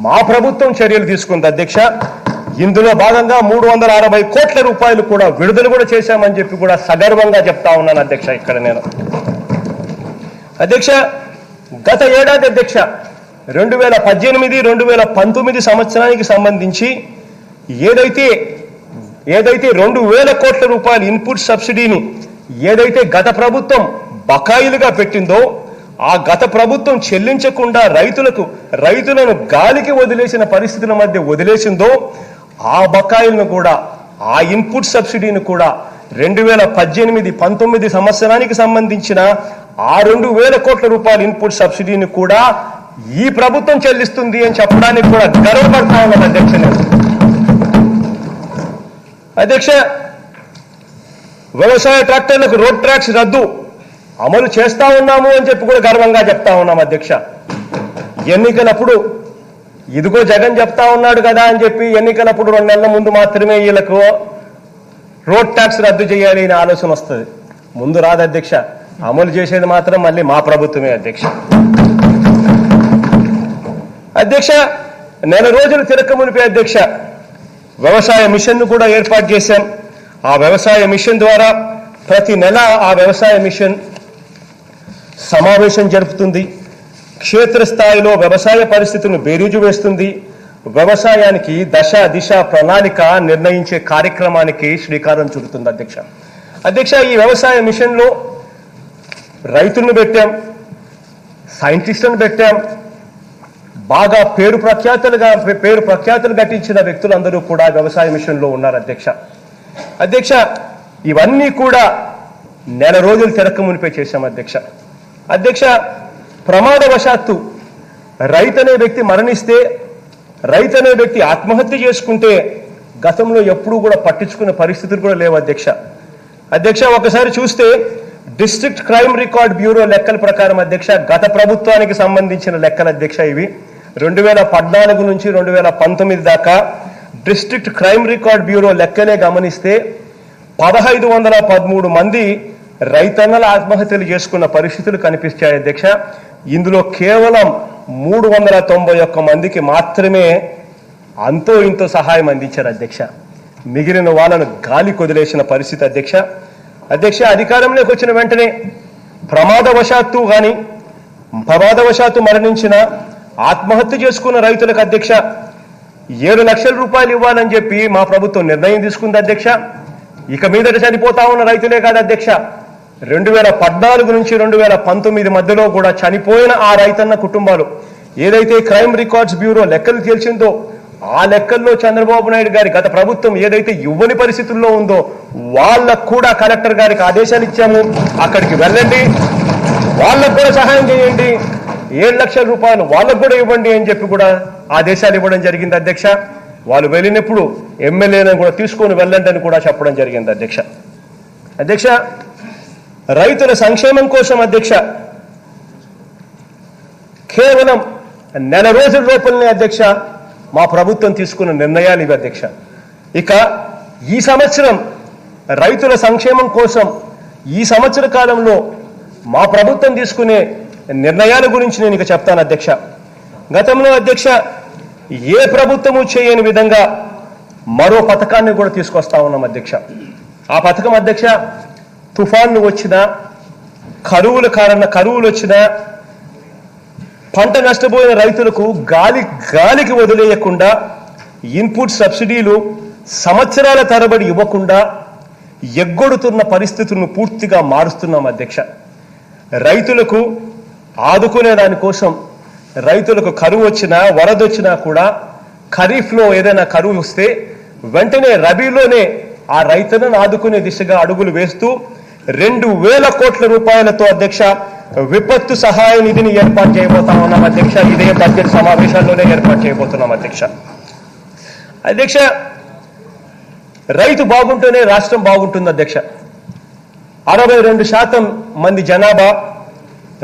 S1: మా ప్రభుత్వం చర్యలు తీసుకుంది అధ్యక్ష. ఇందులో భాగంగా 360 కోట్ల రూపాయలు కూడా విడుదల కూడా చేశామని చెప్పి కూడా సగర్వంగా చెప్తా ఉన్నాను అధ్యక్ష. ఇక్కడ నేను అధ్యక్ష గత ఏడాది అధ్యక్ష 2018-2019 సంవత్సరానికి సంబంధించి ఏదైతే 2,000 కోట్ల రూపాయల ఇన్పుట్ సబ్సిడీని ఏదైతే గత ప్రభుత్వం బకాయిలుగా పెట్టిందో ఆ గత ప్రభుత్వం చెల్లించకుండా రైతులను గాలికి వదిలేసిన పరిస్థితుల మధ్య వదిలేసిందో ఆ బకాయిలను కూడా, ఆ ఇన్పుట్ సబ్సిడీని కూడా 2018-19 సంవత్సరానికి సంబంధించిన ఆ 2,000 కోట్ల రూపాయల ఇన్పుట్ సబ్సిడీని కూడా ఈ ప్రభుత్వం చెల్లిస్తుంది అని చెప్పడానికి కూడా గర్వపడతా ఉన్నాను అధ్యక్ష. అధ్యక్ష వ్యవసాయ ట్రాక్టర్లకు రోడ్ ట్యాక్స్ రద్దు అమలు చేస్తా ఉన్నాము అని చెప్పి కూడా గర్వంగా చెప్తా ఉన్నాం అధ్యక్ష. ఎన్నికలప్పుడు ఇదిగో జగన్ చెప్తా ఉన్నాడు కదా అని చెప్పి ఎన్నికలప్పుడు 2 నెలల ముందు మాత్రమే వీళ్ళకు రోడ్ ట్యాక్స్ రద్దు చేయాలి అనే ఆలోచన వస్తుంది. ముందు రాదు అధ్యక్ష, అమలు చేసేది మాత్రం మళ్ళీ మా ప్రభుత్వమే అధ్యక్ష. అధ్యక్ష నెల రోజులు తిరక్క మునిపే అధ్యక్ష వ్యవసాయ మిషన్ను కూడా ఏర్పాటు చేశాం. ఆ వ్యవసాయ మిషన్ ద్వారా ప్రతి నెల ఆ వ్యవసాయ మిషన్ సమావేశం జరుపుతుంది. క్షేత్రస్థాయిలో వ్యవసాయ పరిస్థితులను బేరీజు వేస్తుంది. వ్యవసాయానికి దశ దిశ ప్రణాళిక నిర్ణయించే కార్యక్రమానికి శ్రీకారం చుడుతుంది అధ్యక్ష. ఈ వ్యవసాయ మిషన్లో రైతులను పెట్టాం, సైంటిస్టులను పెట్టాం, బాగా పేరు ప్రఖ్యాతులు గట్టించిన వ్యక్తులందరూ కూడా వ్యవసాయ మిషన్లో ఉన్నారు అధ్యక్ష. ఇవన్నీ కూడా నెల రోజులు తిరక్క మునిపే చేశాం అధ్యక్ష. ప్రమాదవశాత్తు రైతు అనే వ్యక్తి మరణిస్తే, రైతు అనే వ్యక్తి ఆత్మహత్య చేసుకుంటే గతంలో ఎప్పుడూ కూడా పట్టించుకునే పరిస్థితులు కూడా లేవు అధ్యక్ష. ఒకసారి చూస్తే డిస్ట్రిక్ట్ క్రైమ్ రికార్డ్ బ్యూరో లెక్కల ప్రకారం అధ్యక్ష, గత ప్రభుత్వానికి సంబంధించిన లెక్కలు అధ్యక్ష ఇవి 2014 నుంచి 2019 దాకా డిస్ట్రిక్ట్ క్రైమ్ రికార్డ్ బ్యూరో లెక్కలే గమనిస్తే 1,513 మంది రైతన్నల ఆత్మహత్యలు చేసుకున్న పరిస్థితులు కనిపిస్తాయి అధ్యక్ష. ఇందులో కేవలం 391 మందికి మాత్రమే అంతో ఇంతో సహాయం అందించారు అధ్యక్ష. మిగిలిన వాళ్ళను గాలి కొదిలేసిన పరిస్థితి అధ్యక్ష. అధికారంలోకి వచ్చిన వెంటనే ప్రమాదవశాత్తు మరణించిన ఆత్మహత్య చేసుకున్న రైతులకు అధ్యక్ష 7 లక్షల రూపాయలు ఇవ్వాలని చెప్పి మా ప్రభుత్వం నిర్ణయం తీసుకుంది అధ్యక్ష. ఇక మీదట చనిపోతా ఉన్న రైతులే కాదు అధ్యక్ష, 2014 నుంచి 2019 మధ్యలో కూడా చనిపోయిన ఆ రైతన్న కుటుంబాలు ఏదైతే క్రైమ్ రికార్డ్స్ బ్యూరో లెక్కలు తేల్చిందో ఆ లెక్కల్లో చంద్రబాబు నాయుడు గారి గత ప్రభుత్వం ఏదైతే ఇవ్వని పరిస్థితుల్లో ఉందో వాళ్ళకు కూడా కలెక్టర్ గారికి ఆదేశాలు ఇచ్చాము, అక్కడికి వెళ్ళండి, వాళ్ళకు కూడా సహాయం చేయండి, 7 లక్షల రూపాయలు వాళ్ళకు కూడా ఇవ్వండి అని చెప్పి కూడా ఆదేశాలు ఇవ్వడం జరిగింది అధ్యక్ష. వాళ్ళు వెళ్ళినప్పుడు ఎమ్మెల్యేలను కూడా తీసుకొని వెళ్ళండి అని కూడా చెప్పడం జరిగింది అధ్యక్ష. రైతుల సంక్షేమం కోసం అధ్యక్ష కేవలం నెల రోజుల లోపలనే అధ్యక్ష మా ప్రభుత్వం తీసుకున్న నిర్ణయాలు ఇవి అధ్యక్ష. ఇక ఈ సంవత్సరం రైతుల సంక్షేమం కోసం ఈ సంవత్సర కాలంలో మా ప్రభుత్వం తీసుకునే నిర్ణయాల గురించి నేను ఇక చెప్తాను అధ్యక్ష. గతంలో అధ్యక్ష ఏ ప్రభుత్వము చేయని విధంగా మరో పథకాన్ని కూడా తీసుకొస్తా ఉన్నాం అధ్యక్ష. ఆ పథకం అధ్యక్ష తుఫాన్లు వచ్చినా, కరువులు వచ్చినా, పంట నష్టపోయిన రైతులకు గాలికి వదిలేయకుండా ఇన్పుట్ సబ్సిడీలు సంవత్సరాల తరబడి ఇవ్వకుండా ఎగ్గొడుతున్న పరిస్థితులను పూర్తిగా మారుస్తున్నాం అధ్యక్ష. రైతులకు ఆదుకునే దానికోసం రైతులకు కరువు వచ్చినా, వరద వచ్చినా కూడా ఖరీఫ్లో ఏదైనా కరువు వస్తే వెంటనే రబీలోనే ఆ రైతులను ఆదుకునే దిశగా అడుగులు వేస్తూ 2,000 కోట్ల రూపాయలతో అధ్యక్ష విపత్తు సహాయ నిధిని ఏర్పాటు చేయబోతా ఉన్నాం అధ్యక్ష. ఇదే బడ్జెట్ సమావేశాల్లోనే ఏర్పాటు చేయబోతున్నాం అధ్యక్ష. అధ్యక్ష, రైతు బాగుంటేనే రాష్ట్రం బాగుంటుంది అధ్యక్ష. 62% మంది జనాభా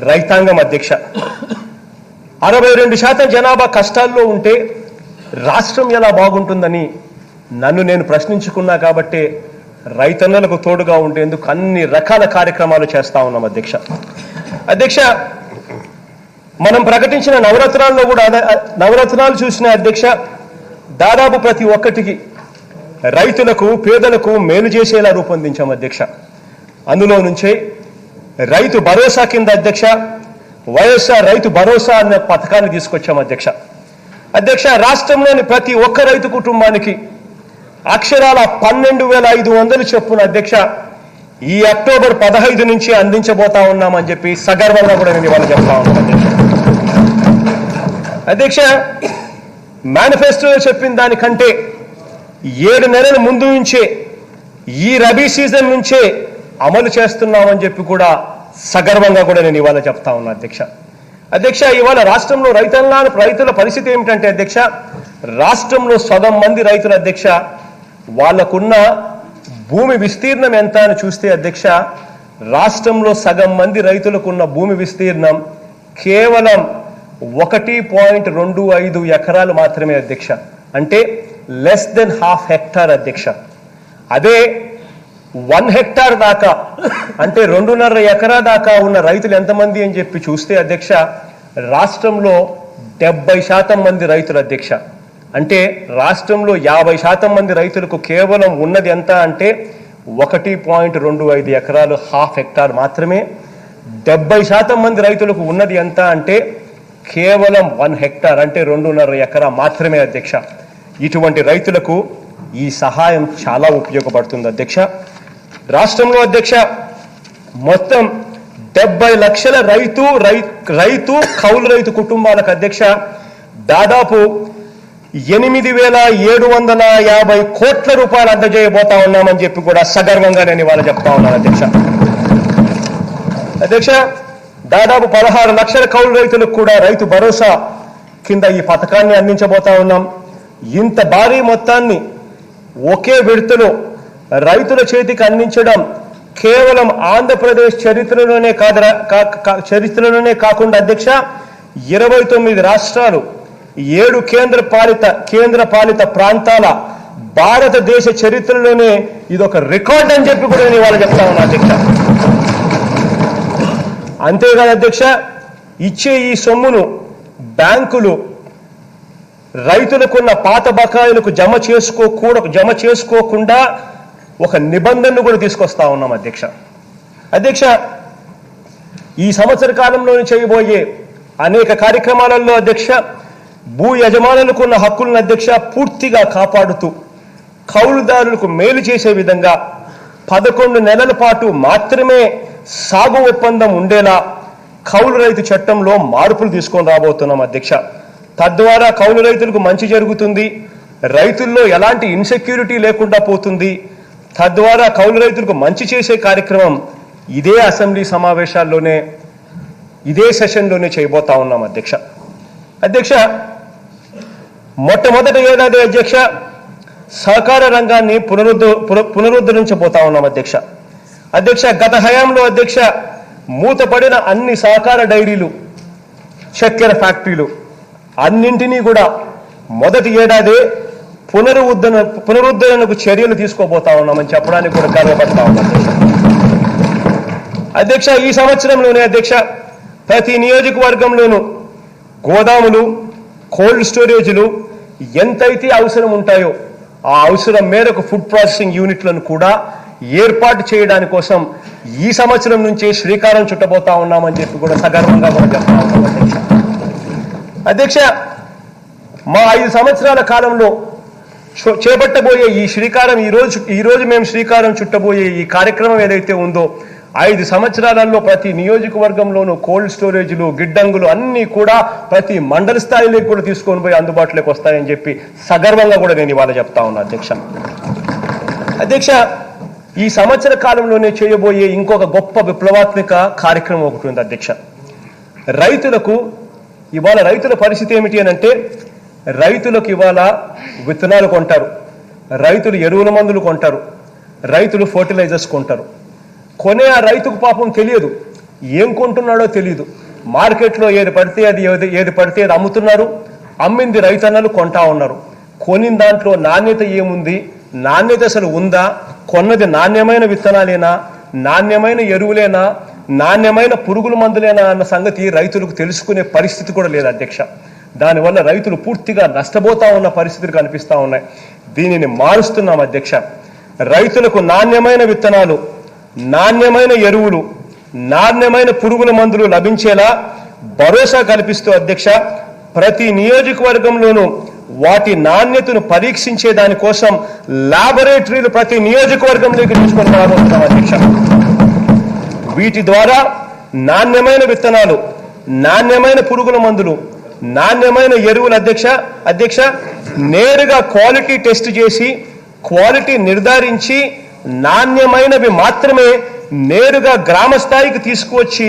S1: రైతాంగం అధ్యక్ష. 62% జనాభా కష్టాల్లో ఉంటే రాష్ట్రం ఎలా బాగుంటుందని నన్ను నేను ప్రశ్నించుకున్నా కాబట్టి రైతన్నలకు తోడుగా ఉండేందుకు అన్ని రకాల కార్యక్రమాలు చేస్తా ఉన్నాం అధ్యక్ష. అధ్యక్ష, మనం ప్రకటించిన నవరత్నాల్లో కూడా నవరత్నాలు చూసిన అధ్యక్ష దాదాపు ప్రతి ఒక్కటికి రైతులకు పేదలకు మేలు చేసేలా రూపొందించాం అధ్యక్ష. అందులో నుంచే రైతు భరోసా కింద అధ్యక్ష వైఎస్ఆర్ రైతు భరోసా అనే పథకాన్ని తీసుకొచ్చాం అధ్యక్ష. అధ్యక్ష, రాష్ట్రంలోని ప్రతి ఒక్క రైతు కుటుంబానికి అక్షరాల 12,500 చొప్పున అధ్యక్ష ఈ అక్టోబర్ 15 నుంచి అందించబోతా ఉన్నామని చెప్పి సగర్వంగా కూడా నేను ఇవాళ చెప్తా ఉన్నాను అధ్యక్ష. అధ్యక్ష, మేనిఫెస్టోలో చెప్పిన దానికంటే 7 నెలల ముందు నుంచే ఈ రబీ సీజన్ నుంచే అమలు చేస్తున్నామని చెప్పి కూడా సగర్వంగా కూడా నేను ఇవాళ చెప్తా ఉన్నా అధ్యక్ష. అధ్యక్ష, ఇవాళ రాష్ట్రంలో రైతుల పరిస్థితి ఏమిటంటే అధ్యక్ష, రాష్ట్రంలో సగం మంది రైతుల అధ్యక్ష వాళ్లకున్న భూమి విస్తీర్ణం ఎంత అని చూస్తే అధ్యక్ష రాష్ట్రంలో సగం మంది రైతులకున్న భూమి విస్తీర్ణం కేవలం 1.25 ఎకరాలు మాత్రమే అధ్యక్ష. అంటే లెస్ దెన్ ½ హెక్టార్ అధ్యక్ష. అదే 1 హెక్టార్ దాకా అంటే 2.5 ఎకరా దాకా ఉన్న రైతులు ఎంతమంది అని చెప్పి చూస్తే అధ్యక్ష రాష్ట్రంలో 70% మంది రైతులు అధ్యక్ష. అంటే రాష్ట్రంలో 50% మంది రైతులకు కేవలం ఉన్నది ఎంత అంటే 1.25 ఎకరాలు ½ హెక్టార్ మాత్రమే. 70% మంది రైతులకు ఉన్నది ఎంత అంటే కేవలం 1 హెక్టార్ అంటే 2.5 ఎకరా మాత్రమే అధ్యక్ష. ఇటువంటి రైతులకు ఈ సహాయం చాలా ఉపయోగపడుతుంది అధ్యక్ష. రాష్ట్రంలో అధ్యక్ష మొత్తం 70 లక్షల రైతు కౌలు రైతు కుటుంబాలకు అధ్యక్ష దాదాపు 8,750 కోట్ల రూపాయలు అందజేయబోతా ఉన్నామని చెప్పి కూడా సగర్వంగా నేను ఇవాళ చెప్తా ఉన్నాను అధ్యక్ష. అధ్యక్ష, దాదాపు 16 లక్షల కౌలు రైతులకు కూడా రైతు భరోసా కింద ఈ పథకాన్ని అందించబోతా ఉన్నాం. ఇంత భారీ మొత్తాన్ని ఒకే విడతలో రైతుల చేతికి అందించడం కేవలం ఆంధ్రప్రదేశ్ చరిత్రలోనే కాకుండా అధ్యక్ష 29 రాష్ట్రాలు 7 కేంద్ర పాలిత ప్రాంతాల భారతదేశ చరిత్రలోనే ఇదొక రికార్డ్ అని చెప్పి కూడా నేను ఇవాళ చెప్తా ఉన్నా అధ్యక్ష. అంతేకాదు అధ్యక్ష, ఇచ్చే ఈ సొమ్మును బ్యాంకులు రైతులకున్న పాత బకాయిలకు జమ చేసుకోకుండా ఒక నిబంధనను కూడా తీసుకొస్తా ఉన్నాం అధ్యక్ష. అధ్యక్ష, ఈ సంవత్సర కాలంలోనే చేయబోయే అనేక కార్యక్రమాలలో అధ్యక్ష భూ యజమానులకున్న హక్కులను అధ్యక్ష పూర్తిగా కాపాడుతూ కౌలుదారులకు మేలు చేసే విధంగా 11 నెలల పాటు మాత్రమే సాగు ఒప్పందం ఉండేలా కౌలు రైతు చట్టంలో మార్పులు తీసుకొని రాబోతున్నాం అధ్యక్ష. తద్వారా కౌలు రైతులకు మంచి జరుగుతుంది, రైతుల్లో ఎలాంటి ఇన్సెక్యూరిటీ లేకుండా పోతుంది. తద్వారా కౌలు రైతులకు మంచి చేసే కార్యక్రమం ఇదే అసెంబ్లీ సమావేశాల్లోనే ఇదే సెషన్లోనే చేయబోతా ఉన్నాం అధ్యక్ష. అధ్యక్ష, మొట్టమొదటి ఏడాది అధ్యక్ష సహకార రంగాన్ని పునరుద్ధరించబోతా ఉన్నాం అధ్యక్ష. అధ్యక్ష, గత హయాంలో అధ్యక్ష మూతపడిన అన్ని సహకార డైరీలు, చక్కెర ఫ్యాక్టరీలు అన్నింటినీ కూడా మొదటి ఏడాదే పునరుద్ధరణకు చర్యలు తీసుకోబోతా ఉన్నామని చెప్పడానికి కూడా గర్వపడతా ఉన్నాం అధ్యక్ష. ఈ సంవత్సరంలోనే అధ్యక్ష ప్రతి నియోజకవర్గంలోనూ గోదాములు, కోల్డ్ స్టోరేజీలు ఎంతైతే అవసరం ఉంటాయో ఆ అవసరం మేరకు ఫుడ్ ప్రాసెసింగ్ యూనిట్లను కూడా ఏర్పాటు చేయడానికి కోసం ఈ సంవత్సరం నుంచే శ్రీకారం చుట్టబోతా ఉన్నామని చెప్పి కూడా సగర్వంగా కూడా చెప్తా ఉన్నాం అధ్యక్ష. అధ్యక్ష, మా 5 సంవత్సరాల కాలంలో చేపట్టబోయే ఈ శ్రీకారం ఈ రోజు మేము శ్రీకారం చుట్టబోయే ఈ కార్యక్రమం ఏదైతే ఉందో 5 సంవత్సరాలలో ప్రతి నియోజకవర్గంలోనూ కోల్డ్ స్టోరేజ్లు గిడ్డంగులు అన్నీ కూడా ప్రతి మండల స్థాయిలోకి కూడా తీసుకొని పోయి అందుబాటులోకి వస్తాయని చెప్పి సగర్వంగా కూడా నేను ఇవాళ చెప్తా ఉన్నా అధ్యక్ష ఈ సంవత్సర కాలంలోనే చేయబోయే ఇంకొక గొప్ప విప్లవాత్మక కార్యక్రమం ఒకటి ఉంది అధ్యక్ష. రైతులకు ఇవాళ రైతుల పరిస్థితి ఏమిటి అని అంటే రైతులకు ఇవాళ విత్తనాలు కొంటారు, రైతులు ఎరువుల మందులు కొంటారు, రైతులు ఫర్టిలైజర్స్ కొంటారు. కొనే ఆ రైతుకు పాపం తెలియదు, ఏం కొంటున్నాడో తెలియదు. మార్కెట్లో ఏది పడితే అది అమ్ముతున్నారు, అమ్మింది రైతన్నలు కొంటా ఉన్నారు. కొనిన దాంట్లో నాణ్యత ఏముంది, నాణ్యత అసలు ఉందా, కొన్నది నాణ్యమైన విత్తనాలేనా, నాణ్యమైన ఎరువులేనా, నాణ్యమైన పురుగుల మందులేనా అన్న సంగతి రైతులకు తెలుసుకునే పరిస్థితి కూడా లేదు అధ్యక్ష. దానివల్ల రైతులు పూర్తిగా నష్టపోతా ఉన్న పరిస్థితులు కనిపిస్తా ఉన్నాయి. దీనిని మారుస్తున్నాం అధ్యక్ష. రైతులకు నాణ్యమైన విత్తనాలు, నాణ్యమైన ఎరువులు, నాణ్యమైన పురుగుల మందులు లభించేలా భరోసా కల్పిస్తూ అధ్యక్ష ప్రతి నియోజకవర్గంలోనూ వాటి నాణ్యతను పరీక్షించే దానికోసం లాబొరేటరీలు ప్రతి నియోజకవర్గంలోకి తీసుకొని రాబోతున్నాం అధ్యక్ష. వీటి ద్వారా నాణ్యమైన విత్తనాలు, నాణ్యమైన పురుగుల మందులు, నాణ్యమైన ఎరువులు అధ్యక్ష నేరుగా క్వాలిటీ టెస్ట్ చేసి క్వాలిటీ నిర్ధారించి నాణ్యమైనవి మాత్రమే నేరుగా గ్రామ స్థాయికి తీసుకువచ్చి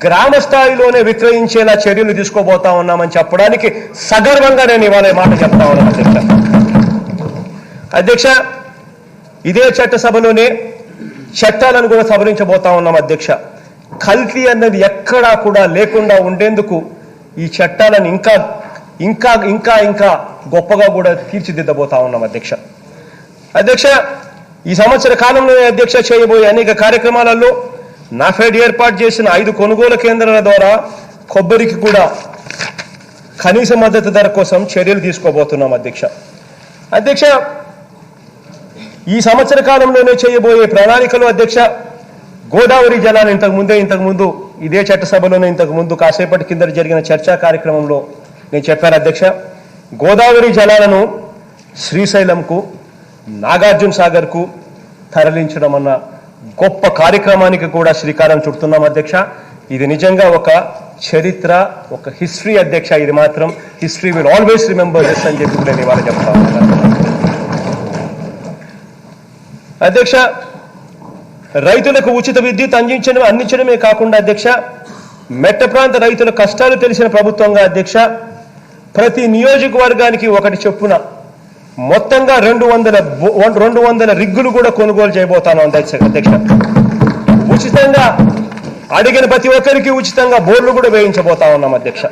S1: గ్రామ స్థాయిలోనే విక్రయించేలా చర్యలు తీసుకోబోతా ఉన్నామని చెప్పడానికి సగర్వంగా నేను ఇవాళ మాట చెప్తా ఉన్నాను అధ్యక్ష. ఇదే చట్టసభలోనే చట్టాలను కూడా సవరించబోతా ఉన్నాం అధ్యక్ష. కల్తీ అన్నది ఎక్కడా కూడా లేకుండా ఉండేందుకు ఈ చట్టాలను ఇంకా ఇంకా ఇంకా ఇంకా గొప్పగా కూడా తీర్చిదిద్దబోతా ఉన్నాం అధ్యక్ష. ఈ సంవత్సర కాలంలో అధ్యక్ష చేయబోయే అనేక కార్యక్రమాలలో నాఫెడ్ ఏర్పాటు చేసిన 5 కొనుగోలు కేంద్రాల ద్వారా కొబ్బరికి కూడా కనీస మద్దతు ధర కోసం చర్యలు తీసుకోబోతున్నాం అధ్యక్ష. ఈ సంవత్సర కాలంలోనే చేయబోయే ప్రణాళికలు అధ్యక్ష గోదావరి జలాన్ని ఇంతకుముందు ఇదే చట్టసభలోనే ఇంతకుముందు కాసేపటి కింద జరిగిన చర్చా కార్యక్రమంలో నేను చెప్పాను అధ్యక్ష. గోదావరి జలాలను శ్రీశైలంకు, నాగార్జున సాగర్కు తరలించడం అన్న గొప్ప కార్యక్రమానికి కూడా శ్రీకారం చుడుతున్నాం అధ్యక్ష. ఇది నిజంగా ఒక చరిత్ర, ఒక హిస్టరీ అధ్యక్ష. ఇది మాత్రం history will always remember this అని చెప్పి నేను ఇవాళ చెప్తా ఉన్నాను అధ్యక్ష. రైతులకు ఉచిత విద్యుత్ అందించడమే కాకుండా అధ్యక్ష మెట్ట ప్రాంత రైతుల కష్టాలు తెలిసిన ప్రభుత్వంగా అధ్యక్ష ప్రతి నియోజకవర్గానికి ఒకటి చొప్పున మొత్తంగా 200 రిగ్గులు కూడా కొనుగోలు చేయబోతాను అధ్యక్ష. ఉచితంగా అడిగిన ప్రతి ఒక్కరికి ఉచితంగా బోర్లు కూడా వేయించబోతా ఉన్నాం అధ్యక్ష.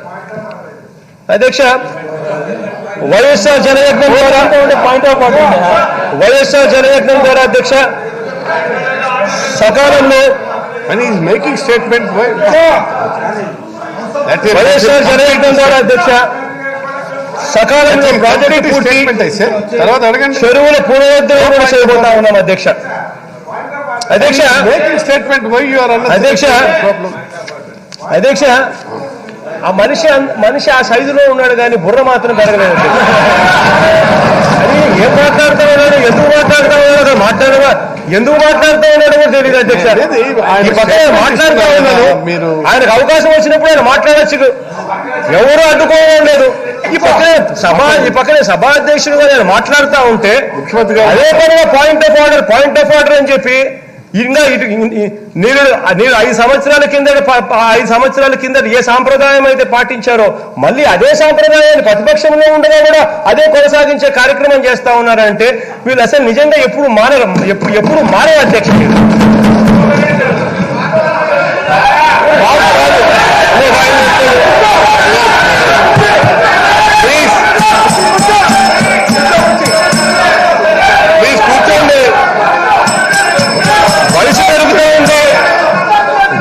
S1: వైఎస్ఆర్ జనయజ్ఞం ద్వారా అధ్యక్ష సకాలంలో
S4: మేకింగ్ స్టేట్మెంట్
S1: వైఎస్ఆర్ జనయజ్ఞం ద్వారా అధ్యక్ష సకాలంలో ప్రాజెక్టు పూర్తి
S4: తర్వాత అడగండి.
S1: చెరువుల పునరుద్ధరణ కూడా చేయబోతా ఉన్నాం అధ్యక్ష.
S4: మేకింగ్ స్టేట్మెంట్
S1: అధ్యక్ష ఆ మనిషి ఆ సైజులో ఉన్నాడు కానీ బుర్ర మాత్రం పెరగలేదు అని ఏం మాట్లాడుతూ ఉన్నాడు, ఎందుకు మాట్లాడుతూ ఉన్నాడు, ఎందుకు మాట్లాడుతూ ఉన్నాడు కూడా తెలియదు అధ్యక్ష. ఈ పక్కన మాట్లాడుతూ ఉన్నాడు, ఆయనకు అవకాశం వచ్చినప్పుడు ఆయన మాట్లాడచ్చు, ఎవరూ అడ్డుకోవడం లేదు. ఈ పక్కనే సభాధ్యక్షుడుగా నేను మాట్లాడుతూ ఉంటే ముఖ్యమంత్రి అదే పనిగా పాయింట్ ఆఫ్ ఆర్డర్ అని చెప్పి ఇంకా నేను 5 సంవత్సరాల కింద ఏ సాంప్రదాయం అయితే పాటించారో మళ్ళీ అదే సాంప్రదాయాన్ని ప్రతిపక్షంలో ఉండగా కూడా అదే కొనసాగించే కార్యక్రమం చేస్తా ఉన్నారంటే వీళ్ళు అసలు నిజంగా ఎప్పుడు మారే అధ్యక్షుడు.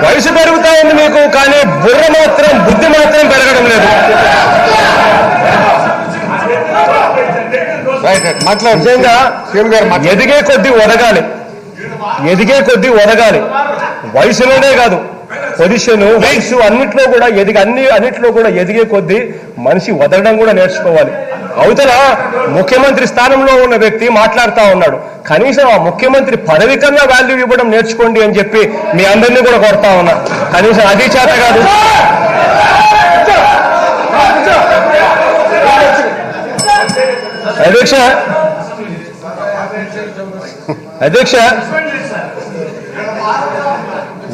S1: వయసు పెరుగుతా ఉంది మీకు, కానీ బుద్ధి మాత్రం పెరగడం లేదు. నిజంగా ఎదిగే కొద్దీ ఒదగాలి, వయసులోనే కాదు పొజిషన్ వయసు అన్నిట్లో కూడా అన్నిట్లో కూడా ఎదిగే కొద్దీ మనిషి వదలడం కూడా నేర్చుకోవాలి. అవతల ముఖ్యమంత్రి స్థానంలో ఉన్న వ్యక్తి మాట్లాడుతూ ఉన్నాడు, కనీసం ఆ ముఖ్యమంత్రి పదవి కన్నా వాల్యూ ఇవ్వడం నేర్చుకోండి అని చెప్పి మీ అందరినీ కూడా కోరుతా ఉన్నా. కనీసం అది చేత కాదు. అధ్యక్ష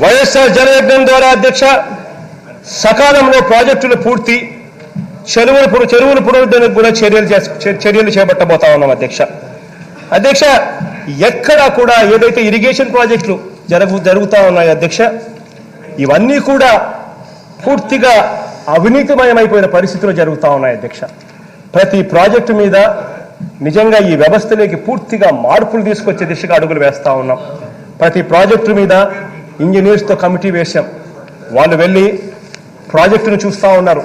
S1: వైఎస్ఆర్ జనయజ్ఞం ద్వారా అధ్యక్ష సకాలంలో ప్రాజెక్టులు పూర్తి, చెరువుల పునరుద్ధరణకు కూడా చర్యలు చేపట్టబోతా ఉన్నాం అధ్యక్ష. అధ్యక్ష ఎక్కడా కూడా ఏదైతే ఇరిగేషన్ ప్రాజెక్టులు జరుగుతా ఉన్నాయో అధ్యక్ష, ఇవన్నీ కూడా పూర్తిగా అవినీతిమయమైపోయిన పరిస్థితులు జరుగుతూ ఉన్నాయి అధ్యక్ష. ప్రతి ప్రాజెక్టు మీద నిజంగా ఈ వ్యవస్థలోకి పూర్తిగా మార్పులు తీసుకొచ్చే దిశగా అడుగులు వేస్తూ ఉన్నాం. ప్రతి ప్రాజెక్టు మీద ఇంజనీర్స్తో కమిటీ వేశాం. వాళ్ళు వెళ్ళి ప్రాజెక్టును చూస్తూ ఉన్నారు,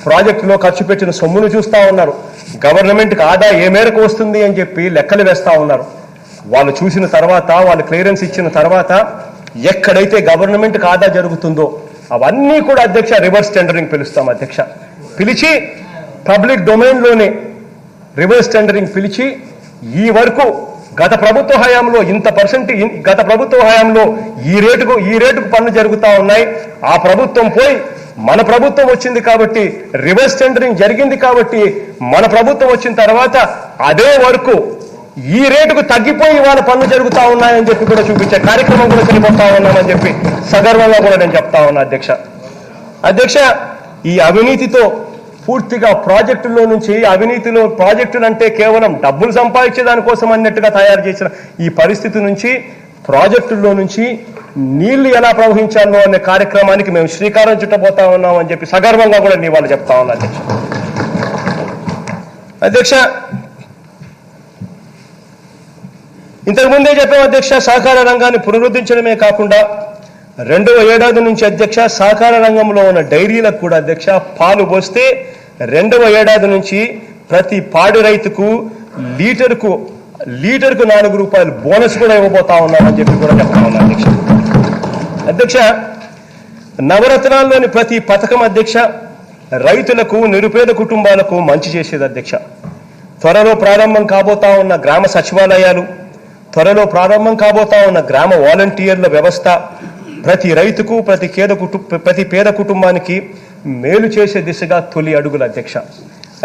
S1: ప్రాజెక్టులో ఖర్చు పెట్టిన సొమ్మును చూస్తూ ఉన్నారు, గవర్నమెంట్కి ఆదా ఏ మేరకు వస్తుంది అని చెప్పి లెక్కలు వేస్తూ ఉన్నారు. వాళ్ళు చూసిన తర్వాత, వాళ్ళు క్లియరెన్స్ ఇచ్చిన తర్వాత ఎక్కడైతే గవర్నమెంట్కి ఆదా జరుగుతుందో అవన్నీ కూడా అధ్యక్ష రివర్స్ టెండరింగ్ పిలుస్తాం అధ్యక్ష. పిలిచి పబ్లిక్ డొమైన్లోనే రివర్స్ టెండరింగ్ పిలిచి ఈ వరకు గత ప్రభుత్వ హయాంలో గత ప్రభుత్వ హయాంలో ఈ రేటుకు పనులు జరుగుతూ ఉన్నాయి. ఆ ప్రభుత్వం పోయి మన ప్రభుత్వం వచ్చింది కాబట్టి రివర్స్ టెండరింగ్ జరిగింది కాబట్టి మన ప్రభుత్వం వచ్చిన తర్వాత అదే వరకు ఈ రేటుకు తగ్గిపోయి వాళ్ళ పనులు జరుగుతూ ఉన్నాయని చెప్పి కూడా చూపించే కార్యక్రమం కూడా చేయబోతా ఉన్నామని చెప్పి సగర్వంగా కూడా నేను చెప్తా ఉన్నా అధ్యక్ష. అధ్యక్ష ఈ అవినీతితో పూర్తిగా ప్రాజెక్టుల్లో నుంచి ప్రాజెక్టులు అంటే కేవలం డబ్బులు సంపాదించే దానికోసం అన్నట్టుగా తయారు చేసిన ఈ పరిస్థితి నుంచి ప్రాజెక్టుల్లో నుంచి నీళ్లు ఎలా ప్రవహించాలో అనే కార్యక్రమానికి మేము శ్రీకారం చుట్టబోతా ఉన్నాం అని చెప్పి సగర్వంగా కూడా నీ వాళ్ళు చెప్తా ఉన్నా అధ్యక్ష. అధ్యక్ష ఇంతకుముందే చెప్పాం అధ్యక్ష, సహకార రంగాన్ని పునరుద్ధరించడమే కాకుండా 2వ ఏడాది నుంచి అధ్యక్ష సహకార రంగంలో ఉన్న డైరీలకు కూడా అధ్యక్ష పాలు పోస్తే 2వ ఏడాది నుంచి ప్రతి పాడి రైతుకు లీటర్కు 4 రూపాయలు బోనస్ కూడా ఇవ్వబోతా ఉన్నామని చెప్పి కూడా చెప్తా ఉన్నా అధ్యక్ష. అధ్యక్ష నవరత్నాల్లోని ప్రతి పథకం అధ్యక్ష రైతులకు, నిరుపేద కుటుంబాలకు మంచి చేసేది అధ్యక్ష. త్వరలో ప్రారంభం కాబోతా ఉన్న గ్రామ సచివాలయాలు, త్వరలో ప్రారంభం కాబోతా ఉన్న గ్రామ వాలంటీర్ల వ్యవస్థ ప్రతి రైతుకు, ప్రతి పేద కుటుంబానికి మేలు చేసే దిశగా తొలి అడుగులు అధ్యక్ష.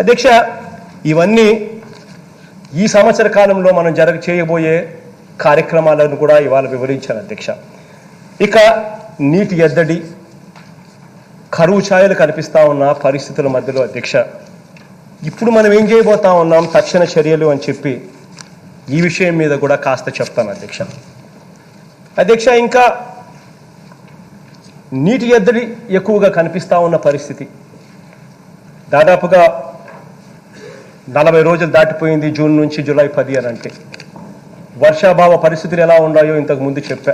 S1: అధ్యక్ష ఇవన్నీ ఈ సంవత్సర కాలంలో మనం చేయబోయే కార్యక్రమాలను కూడా ఇవాళ వివరించాను అధ్యక్ష. ఇక నీటి ఎద్దడి, కరువు ఛాయలు కనిపిస్తా ఉన్న పరిస్థితుల మధ్యలో అధ్యక్ష ఇప్పుడు మనం ఏం చేయబోతా ఉన్నాం, తక్షణ చర్యలు అని చెప్పి ఈ విషయం మీద కూడా కాస్త చెప్తాను అధ్యక్ష. అధ్యక్ష ఇంకా నీటి ఎద్దడి ఎక్కువగా కనిపిస్తా ఉన్న పరిస్థితి, దాదాపుగా 40 రోజులు దాటిపోయింది జూన్ నుంచి జూలై 10 అని అంటే. వర్షాభావ పరిస్థితులు ఎలా ఉన్నాయో ఇంతకు ముందు చెప్పా,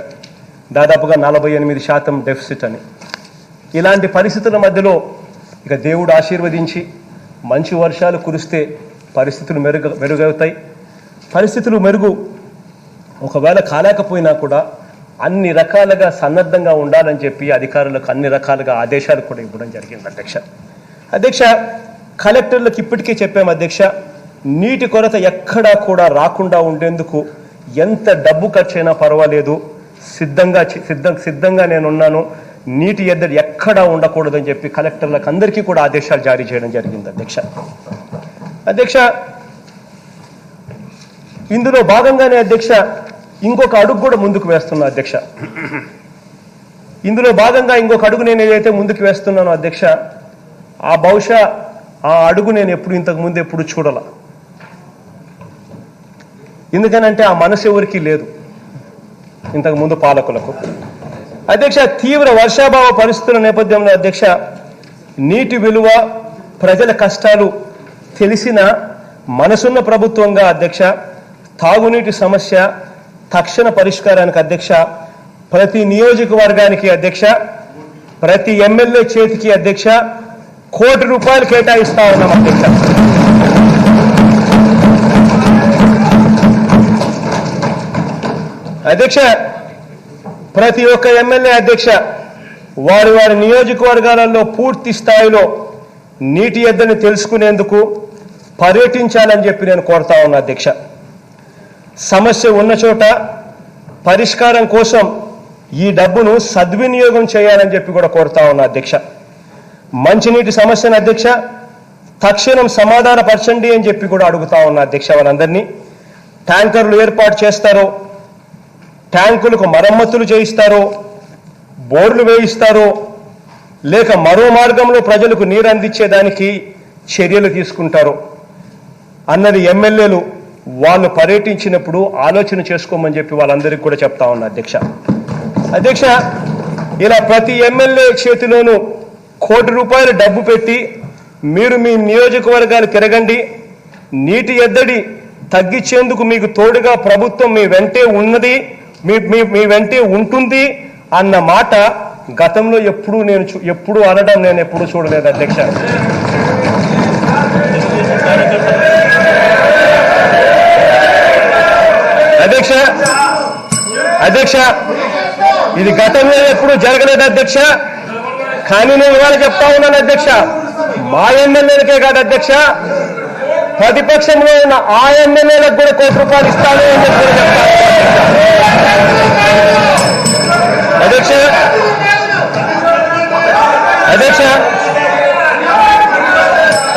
S1: దాదాపుగా 48% డెఫిసిట్ అని. ఇలాంటి పరిస్థితుల మధ్యలో ఇక దేవుడు ఆశీర్వదించి మంచి వర్షాలు కురిస్తే పరిస్థితులు మెరుగవుతాయి. పరిస్థితులు మెరుగు ఒకవేళ కాలేకపోయినా కూడా అన్ని రకాలుగా సన్నద్ధంగా ఉండాలని చెప్పి అధికారులకు అన్ని రకాలుగా ఆదేశాలు కూడా ఇవ్వడం జరిగింది అధ్యక్ష. అధ్యక్ష కలెక్టర్లకు ఇప్పటికే చెప్పాము అధ్యక్ష, నీటి కొరత ఎక్కడా కూడా రాకుండా ఉండేందుకు ఎంత డబ్బు ఖర్చైనా పర్వాలేదు, సిద్ధంగా నేనున్నాను, నీటి ఎద్దడి ఎక్కడా ఉండకూడదని చెప్పి కలెక్టర్లకు అందరికీ కూడా ఆదేశాలు జారీ చేయడం జరిగింది అధ్యక్ష. అధ్యక్ష ఇందులో భాగంగానే అధ్యక్ష ఇంకొక అడుగు కూడా ముందుకు వేస్తున్నా అధ్యక్ష. ఇందులో భాగంగా ఇంకొక అడుగు నేను ఏదైతే ముందుకు వేస్తున్నానో అధ్యక్ష, బహుశా ఆ అడుగు నేను ఇంతకు ముందు ఎప్పుడు చూడాల. ఎందుకనంటే ఆ మనసు ఎవరికి లేదు ఇంతకు ముందు పాలకులకు. అధ్యక్ష తీవ్ర వర్షాభావ పరిస్థితుల నేపథ్యంలో అధ్యక్ష నీటి విలువ, ప్రజల కష్టాలు తెలిసిన మనసున్న ప్రభుత్వంగా అధ్యక్ష తాగునీటి సమస్య తక్షణ పరిష్కారానికి అధ్యక్ష ప్రతి నియోజకవర్గానికి అధ్యక్ష, ప్రతి ఎమ్మెల్యే చేతికి అధ్యక్ష ₹1 కోటి కేటాయిస్తా ఉన్నాం అధ్యక్ష. అధ్యక్ష ప్రతి ఒక్క ఎమ్మెల్యే అధ్యక్ష వారి వారి నియోజకవర్గాలలో పూర్తి స్థాయిలో నీటి ఎద్దడిని తెలుసుకునేందుకు పర్యటించాలని చెప్పి నేను కోరుతా ఉన్నా అధ్యక్ష. సమస్య ఉన్న చోట పరిష్కారం కోసం ఈ డబ్బును సద్వినియోగం చేయాలని చెప్పి కూడా కోరుతా ఉన్నా అధ్యక్ష. మంచినీటి సమస్యను అధ్యక్ష తక్షణం సమాధానపరచండి అని చెప్పి కూడా అడుగుతా ఉన్నా అధ్యక్ష. వాళ్ళందరినీ ట్యాంకర్లు ఏర్పాటు చేస్తారో, ట్యాంకులకు మరమ్మతులు చేయిస్తారో, బోర్లు వేయిస్తారో, లేక మరో మార్గంలో ప్రజలకు నీరు అందించేదానికి చర్యలు తీసుకుంటారో అన్నది ఎమ్మెల్యేలు వాళ్ళు పర్యటించినప్పుడు ఆలోచన చేసుకోమని చెప్పి వాళ్ళందరికీ కూడా చెప్తా ఉన్నా అధ్యక్ష. అధ్యక్ష, ఇలా ప్రతి ఎమ్మెల్యే చేతిలోనూ ₹1 డబ్బు పెట్టి మీరు మీ నియోజకవర్గాలు తిరగండి, నీటి ఎద్దడి తగ్గించేందుకు మీకు తోడుగా ప్రభుత్వం మీ వెంటే ఉన్నది, మీ వెంటే ఉంటుంది అన్న మాట గతంలో ఎప్పుడు అనడం నేను ఎప్పుడు చూడలేదు అధ్యక్ష. అధ్యక్ష ఇది గతంలో ఎప్పుడు జరగలేదు అధ్యక్ష. కానీ నేను ఇవాళ చెప్తా ఉన్నాను అధ్యక్ష, మా ఎమ్మెల్యేలకే కాదు అధ్యక్ష, ప్రతిపక్షంలో ఉన్న ఆ ఎమ్మెల్యేలకు కూడా ₹1 ఇస్తాను అని చెప్పి చెప్తా అధ్యక్ష.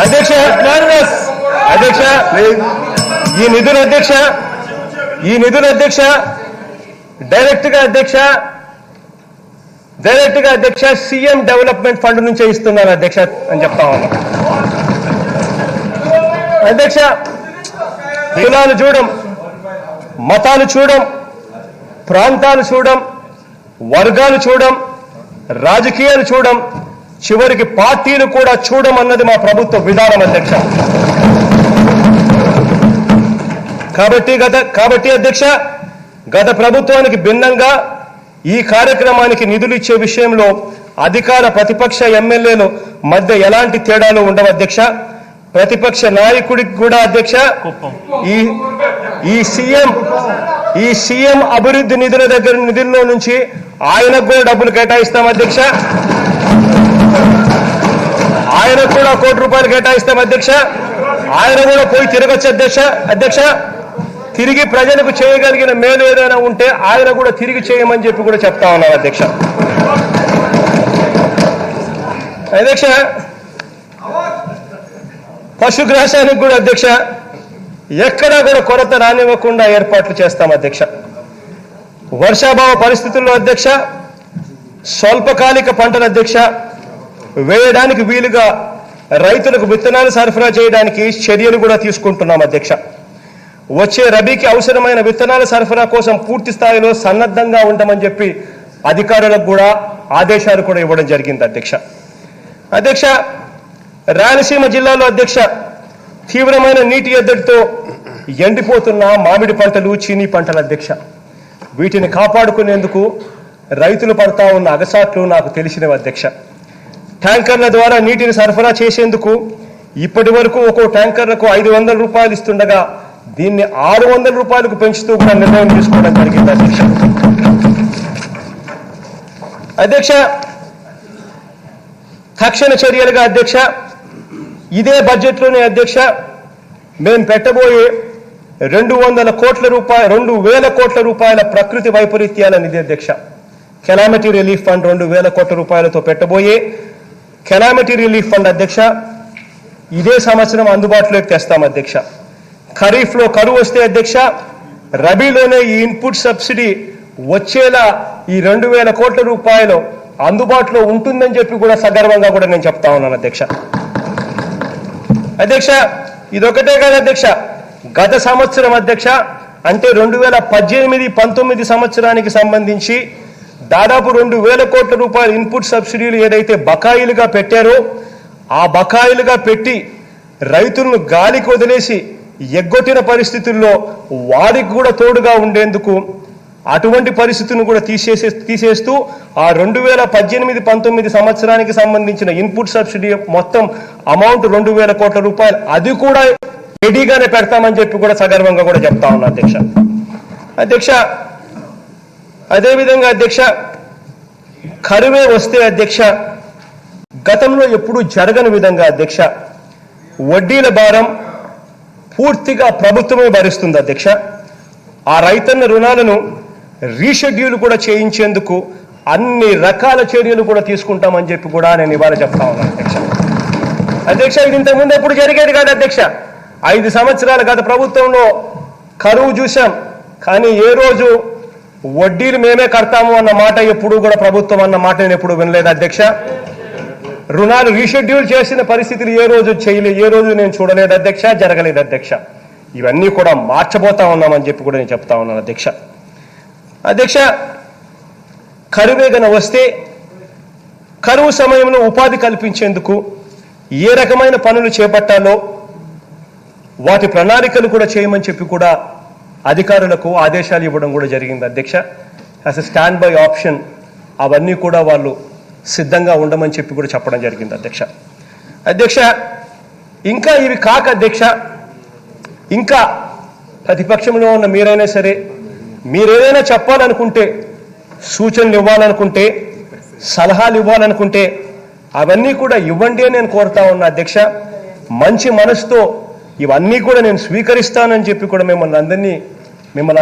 S1: అధ్యక్ష అధ్యక్ష ఈ నిధులు అధ్యక్ష డైరెక్ట్ గా అధ్యక్ష సీఎం డెవలప్మెంట్ ఫండ్ నుంచే ఇస్తున్నాను అధ్యక్ష అని చెప్తా ఉన్నా అధ్యక్ష. కులాలు చూడం, మతాలు చూడం, ప్రాంతాలు చూడం, వర్గాలు చూడం, రాజకీయాలు చూడం, చివరికి పార్టీలు కూడా చూడం అన్నది మా ప్రభుత్వ విధానం అధ్యక్ష. కాబట్టి అధ్యక్ష గత ప్రభుత్వానికి భిన్నంగా ఈ కార్యక్రమానికి నిధులు ఇచ్చే విషయంలో అధికార ప్రతిపక్ష ఎమ్మెల్యేల మధ్య ఎలాంటి తేడాలు ఉండవు అధ్యక్ష. ప్రతిపక్ష నాయకుడికి కూడా అధ్యక్ష ఈ సీఎం అభివృద్ధి నిధుల్లో నుంచి ఆయనకు కూడా డబ్బులు కేటాయిస్తాం అధ్యక్ష. ఆయనకు కూడా ₹1 కేటాయిస్తాం అధ్యక్ష. ఆయన కూడా పోయి తిరగచ్చు అధ్యక్ష. తిరిగి ప్రజలకు చేయగలిగిన మేలు ఏదైనా ఉంటే ఆయన కూడా తిరిగి చేయమని చెప్పి కూడా చెప్తా ఉన్నారు అధ్యక్ష. అధ్యక్ష పశుగ్రాసానికి కూడా అధ్యక్ష ఎక్కడా కూడా కొరత రానివ్వకుండా ఏర్పాట్లు చేస్తాం అధ్యక్ష. వర్షాభావ పరిస్థితుల్లో అధ్యక్ష స్వల్పకాలిక పంటల అధ్యక్ష వేయడానికి వీలుగా రైతులకు విత్తనాలు సరఫరా చేయడానికి చర్యలు కూడా తీసుకుంటున్నాం అధ్యక్ష. వచ్చే రబీకి అవసరమైన విత్తనాల సరఫరా కోసం పూర్తి స్థాయిలో సన్నద్ధంగా ఉండమని చెప్పి అధికారులకు కూడా ఆదేశాలు కూడా ఇవ్వడం జరిగింది అధ్యక్ష. అధ్యక్ష రాయలసీమ జిల్లాలో అధ్యక్ష తీవ్రమైన నీటి ఎద్దడితో ఎండిపోతున్న మామిడి పంటలు, చీనీ పంటలు అధ్యక్ష వీటిని కాపాడుకునేందుకు రైతులు పడతా ఉన్న అగసాట్లు నాకు తెలిసినవి అధ్యక్ష. ట్యాంకర్ల ద్వారా నీటిని సరఫరా చేసేందుకు ఇప్పటి వరకు ఒక్కో ట్యాంకర్లకు ₹500 ఇస్తుండగా దీన్ని ₹600 పెంచుతూ కూడా నిర్ణయం తీసుకోవడం జరిగింది అధ్యక్ష. అధ్యక్ష తక్షణ చర్యలుగా అధ్యక్ష ఇదే బడ్జెట్లోనే అధ్యక్ష మేము పెట్టబోయే ₹200 కోట్ల ప్రకృతి వైపరీత్యాల నిధి అధ్యక్ష. కెలామిటీ రిలీఫ్ ఫండ్ ₹2,000 కోట్లతో పెట్టబోయే కెలామిటీ రిలీఫ్ ఫండ్ అధ్యక్ష ఇదే సంవత్సరం అందుబాటులోకి తెస్తాం అధ్యక్ష. ఖరీఫ్లో కరువు వస్తే అధ్యక్ష రబీలోనే ఈ ఇన్పుట్ సబ్సిడీ వచ్చేలా ఈ ₹2,000 కోట్ల అందుబాటులో ఉంటుందని చెప్పి కూడా సగర్వంగా కూడా నేను చెప్తా ఉన్నాను అధ్యక్ష. అధ్యక్ష ఇదొకటే కాదు అధ్యక్ష, గత సంవత్సరం అధ్యక్ష అంటే 2018-19 సంవత్సరానికి సంబంధించి దాదాపు ₹2,000 కోట్ల ఇన్పుట్ సబ్సిడీలు ఏదైతే బకాయిలుగా పెట్టారో ఆ బకాయిలుగా పెట్టి రైతులను గాలికి వదిలేసి ఎగ్గొట్టిన పరిస్థితుల్లో వారికి కూడా తోడుగా ఉండేందుకు అటువంటి పరిస్థితులను కూడా తీసేస్తూ ఆ 2018-19 సంవత్సరానికి సంబంధించిన ఇన్పుట్ సబ్సిడీ మొత్తం అమౌంట్ ₹2,000 కోట్ల అది కూడా రెడీగానే పెడతామని చెప్పి కూడా సగర్వంగా కూడా చెప్తా ఉన్నా అధ్యక్ష. అధ్యక్ష అదేవిధంగా అధ్యక్ష కరువే వస్తే అధ్యక్ష గతంలో ఎప్పుడూ జరగని విధంగా అధ్యక్ష వడ్డీల భారం పూర్తిగా ప్రభుత్వమే భరిస్తుంది అధ్యక్ష. ఆ రైతన్న రుణాలను రీషెడ్యూల్ కూడా చేయించేందుకు అన్ని రకాల చర్యలు కూడా తీసుకుంటామని చెప్పి కూడా నేను ఇవాళ చెప్తా ఉన్నాను అధ్యక్ష. అధ్యక్ష ఇది ఇంతకుముందు ఎప్పుడు జరిగేది కాదు అధ్యక్ష. 5 సంవత్సరాల గత ప్రభుత్వంలో కరువు చూశాం, కానీ ఏ రోజు వడ్డీలు మేమే కడతాము అన్న మాట ఎప్పుడు కూడా ప్రభుత్వం అన్న మాట నేను ఎప్పుడు వినలేదు అధ్యక్ష. రుణాలు రీషెడ్యూల్ చేసిన పరిస్థితులు ఏ రోజు నేను చూడలేదు అధ్యక్ష, జరగలేదు అధ్యక్ష. ఇవన్నీ కూడా మార్చబోతా ఉన్నామని చెప్పి కూడా నేను చెప్తా ఉన్నాను అధ్యక్ష. అధ్యక్ష కరువేగన వస్తే కరువు సమయంలో ఉపాధి కల్పించేందుకు ఏ రకమైన పనులు చేపట్టాలో వాటి ప్రణాళికలు కూడా చేయమని చెప్పి కూడా అధికారులకు ఆదేశాలు ఇవ్వడం కూడా జరిగింది అధ్యక్ష. As a stand by option అవన్నీ కూడా వాళ్ళు సిద్ధంగా ఉండమని చెప్పి కూడా చెప్పడం జరిగింది అధ్యక్ష. అధ్యక్ష ఇంకా ఇవి కాక అధ్యక్ష, ఇంకా ప్రతిపక్షంలో ఉన్న మీరైనా సరే మీరేదైనా చెప్పాలనుకుంటే, సూచనలు ఇవ్వాలనుకుంటే, సలహాలు ఇవ్వాలనుకుంటే అవన్నీ కూడా ఇవ్వండి అని నేను కోరుతా ఉన్నా అధ్యక్ష. మంచి మనసుతో ఇవన్నీ కూడా నేను స్వీకరిస్తానని చెప్పి కూడా మీ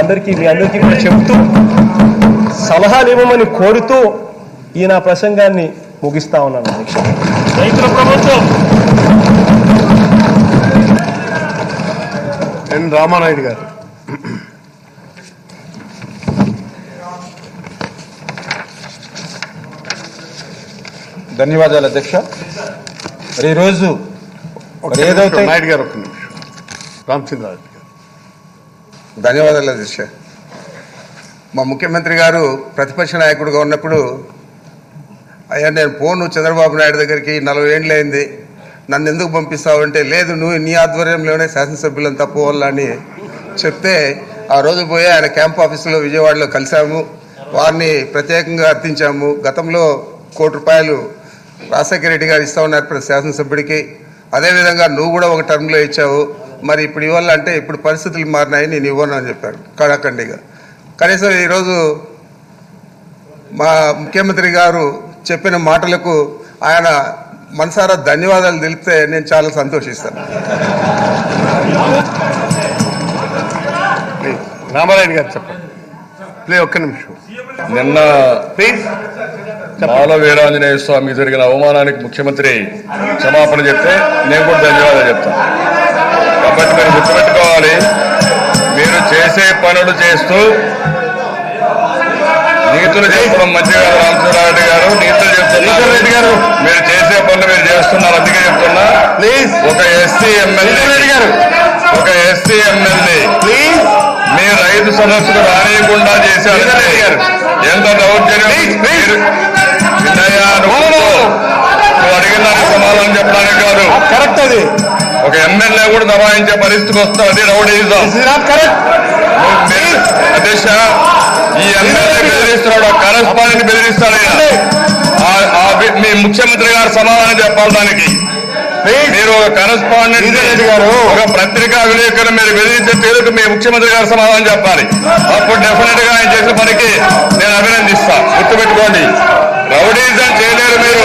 S1: అందరికీ కూడా చెప్తూ సలహాలు ఇవ్వమని కోరుతూ ఈ నా ప్రసంగాన్ని ముగిస్తా ఉన్నాను అధ్యక్ష. రైతుల ప్రభుత్వం.
S4: ఎన్ రామానాయుడు గారు.
S5: ధన్యవాదాలు అధ్యక్ష. మరి ఈరోజు ఏదైతే
S4: నాయుడు గారు ఒక్క నిమిషం. రామచంద్రారెడ్డి గారు.
S6: ధన్యవాదాలు అధ్యక్ష. మా ముఖ్యమంత్రి గారు ప్రతిపక్ష నాయకుడిగా ఉన్నప్పుడు, అయ్యా నేను పోను చంద్రబాబు నాయుడు దగ్గరికి 40 ఏళ్ళు అయింది, నన్ను ఎందుకు పంపిస్తావు అంటే, లేదు నువ్వు నీ ఆధ్వర్యంలోనే శాసనసభ్యులంతా పోవాలని చెప్తే ఆ రోజు పోయి ఆయన క్యాంప్ ఆఫీసులో విజయవాడలో కలిసాము. వారిని ప్రత్యేకంగా అర్థించాము. గతంలో ₹1 కోటి రాజశేఖర రెడ్డి గారు ఇస్తా ఉన్నారు ప్రతి శాసనసభ్యుడికి. అదేవిధంగా నువ్వు కూడా ఒక టర్మ్లో ఇచ్చావు. మరి ఇప్పుడు ఇవ్వాలంటే ఇప్పుడు పరిస్థితులు మారినాయి, నేను ఇవ్వను అని చెప్పాడు కడాఖండిగా. కనీసం ఈరోజు మా ముఖ్యమంత్రి గారు చెప్పిన మాటలకు ఆయన మనసారా ధన్యవాదాలు తెలిపితే నేను చాలా సంతోషిస్తాను.
S4: రామారాయుడు గారు చెప్పండి. ఒక్క నిమిషం.
S3: నిన్న
S4: ప్లీజ్.
S3: మాల వీరాంజనేయ స్వామికి జరిగిన అవమానానికి ముఖ్యమంత్రి క్షమాపణ చెప్తే నేను కూడా ధన్యవాదాలు చెప్తాను. కాబట్టి మీరు గుర్తుపెట్టుకోవాలి, మీరు చేసే పనులు చేస్తూ నీతులు చెప్పడం మంచిగా రామచంద్రారెడ్డి గారు నీతులు చెప్తున్నారు. రెడ్డి గారు మీరు చేసే పనులు మీరు చేస్తున్నారు, అందుకే చెప్తున్నా. ప్లీజ్ ఒక ఎస్సీ ఎమ్మెల్యే ప్లీజ్ మీ రైతు సదస్సుకు రానియకుండా చేశారు. ఎంత దౌర్జన్యం. నువ్వు అడిగిన దానికి సమాధానం చెప్పడానికి కాదు,
S4: కరెక్ట్. అది
S3: ఒక ఎమ్మెల్యే కూడా దబాయించే పరిస్థితికి వస్తుంది. రౌడీజం. అధ్యక్ష ఈ ఎమ్మెల్యే బెదిరిస్తున్నాడు, కరస్పాండెంట్ బెదిరిస్తాడు. మీ ముఖ్యమంత్రి గారు సమాధానం చెప్పాలి దానికి. మీరు ఒక కరస్పాండెంట్ గారు ఒక పత్రికా విలేకరు మీరు బెదిరించే తీరుకు మీ ముఖ్యమంత్రి గారు సమాధానం చెప్పాలి. అప్పుడు డెఫినెట్ గా ఆయన చేసిన పనికి నేను అభినందిస్తా. గుర్తుపెట్టుకోండి, రౌడీజం చేయలేరు మీరు.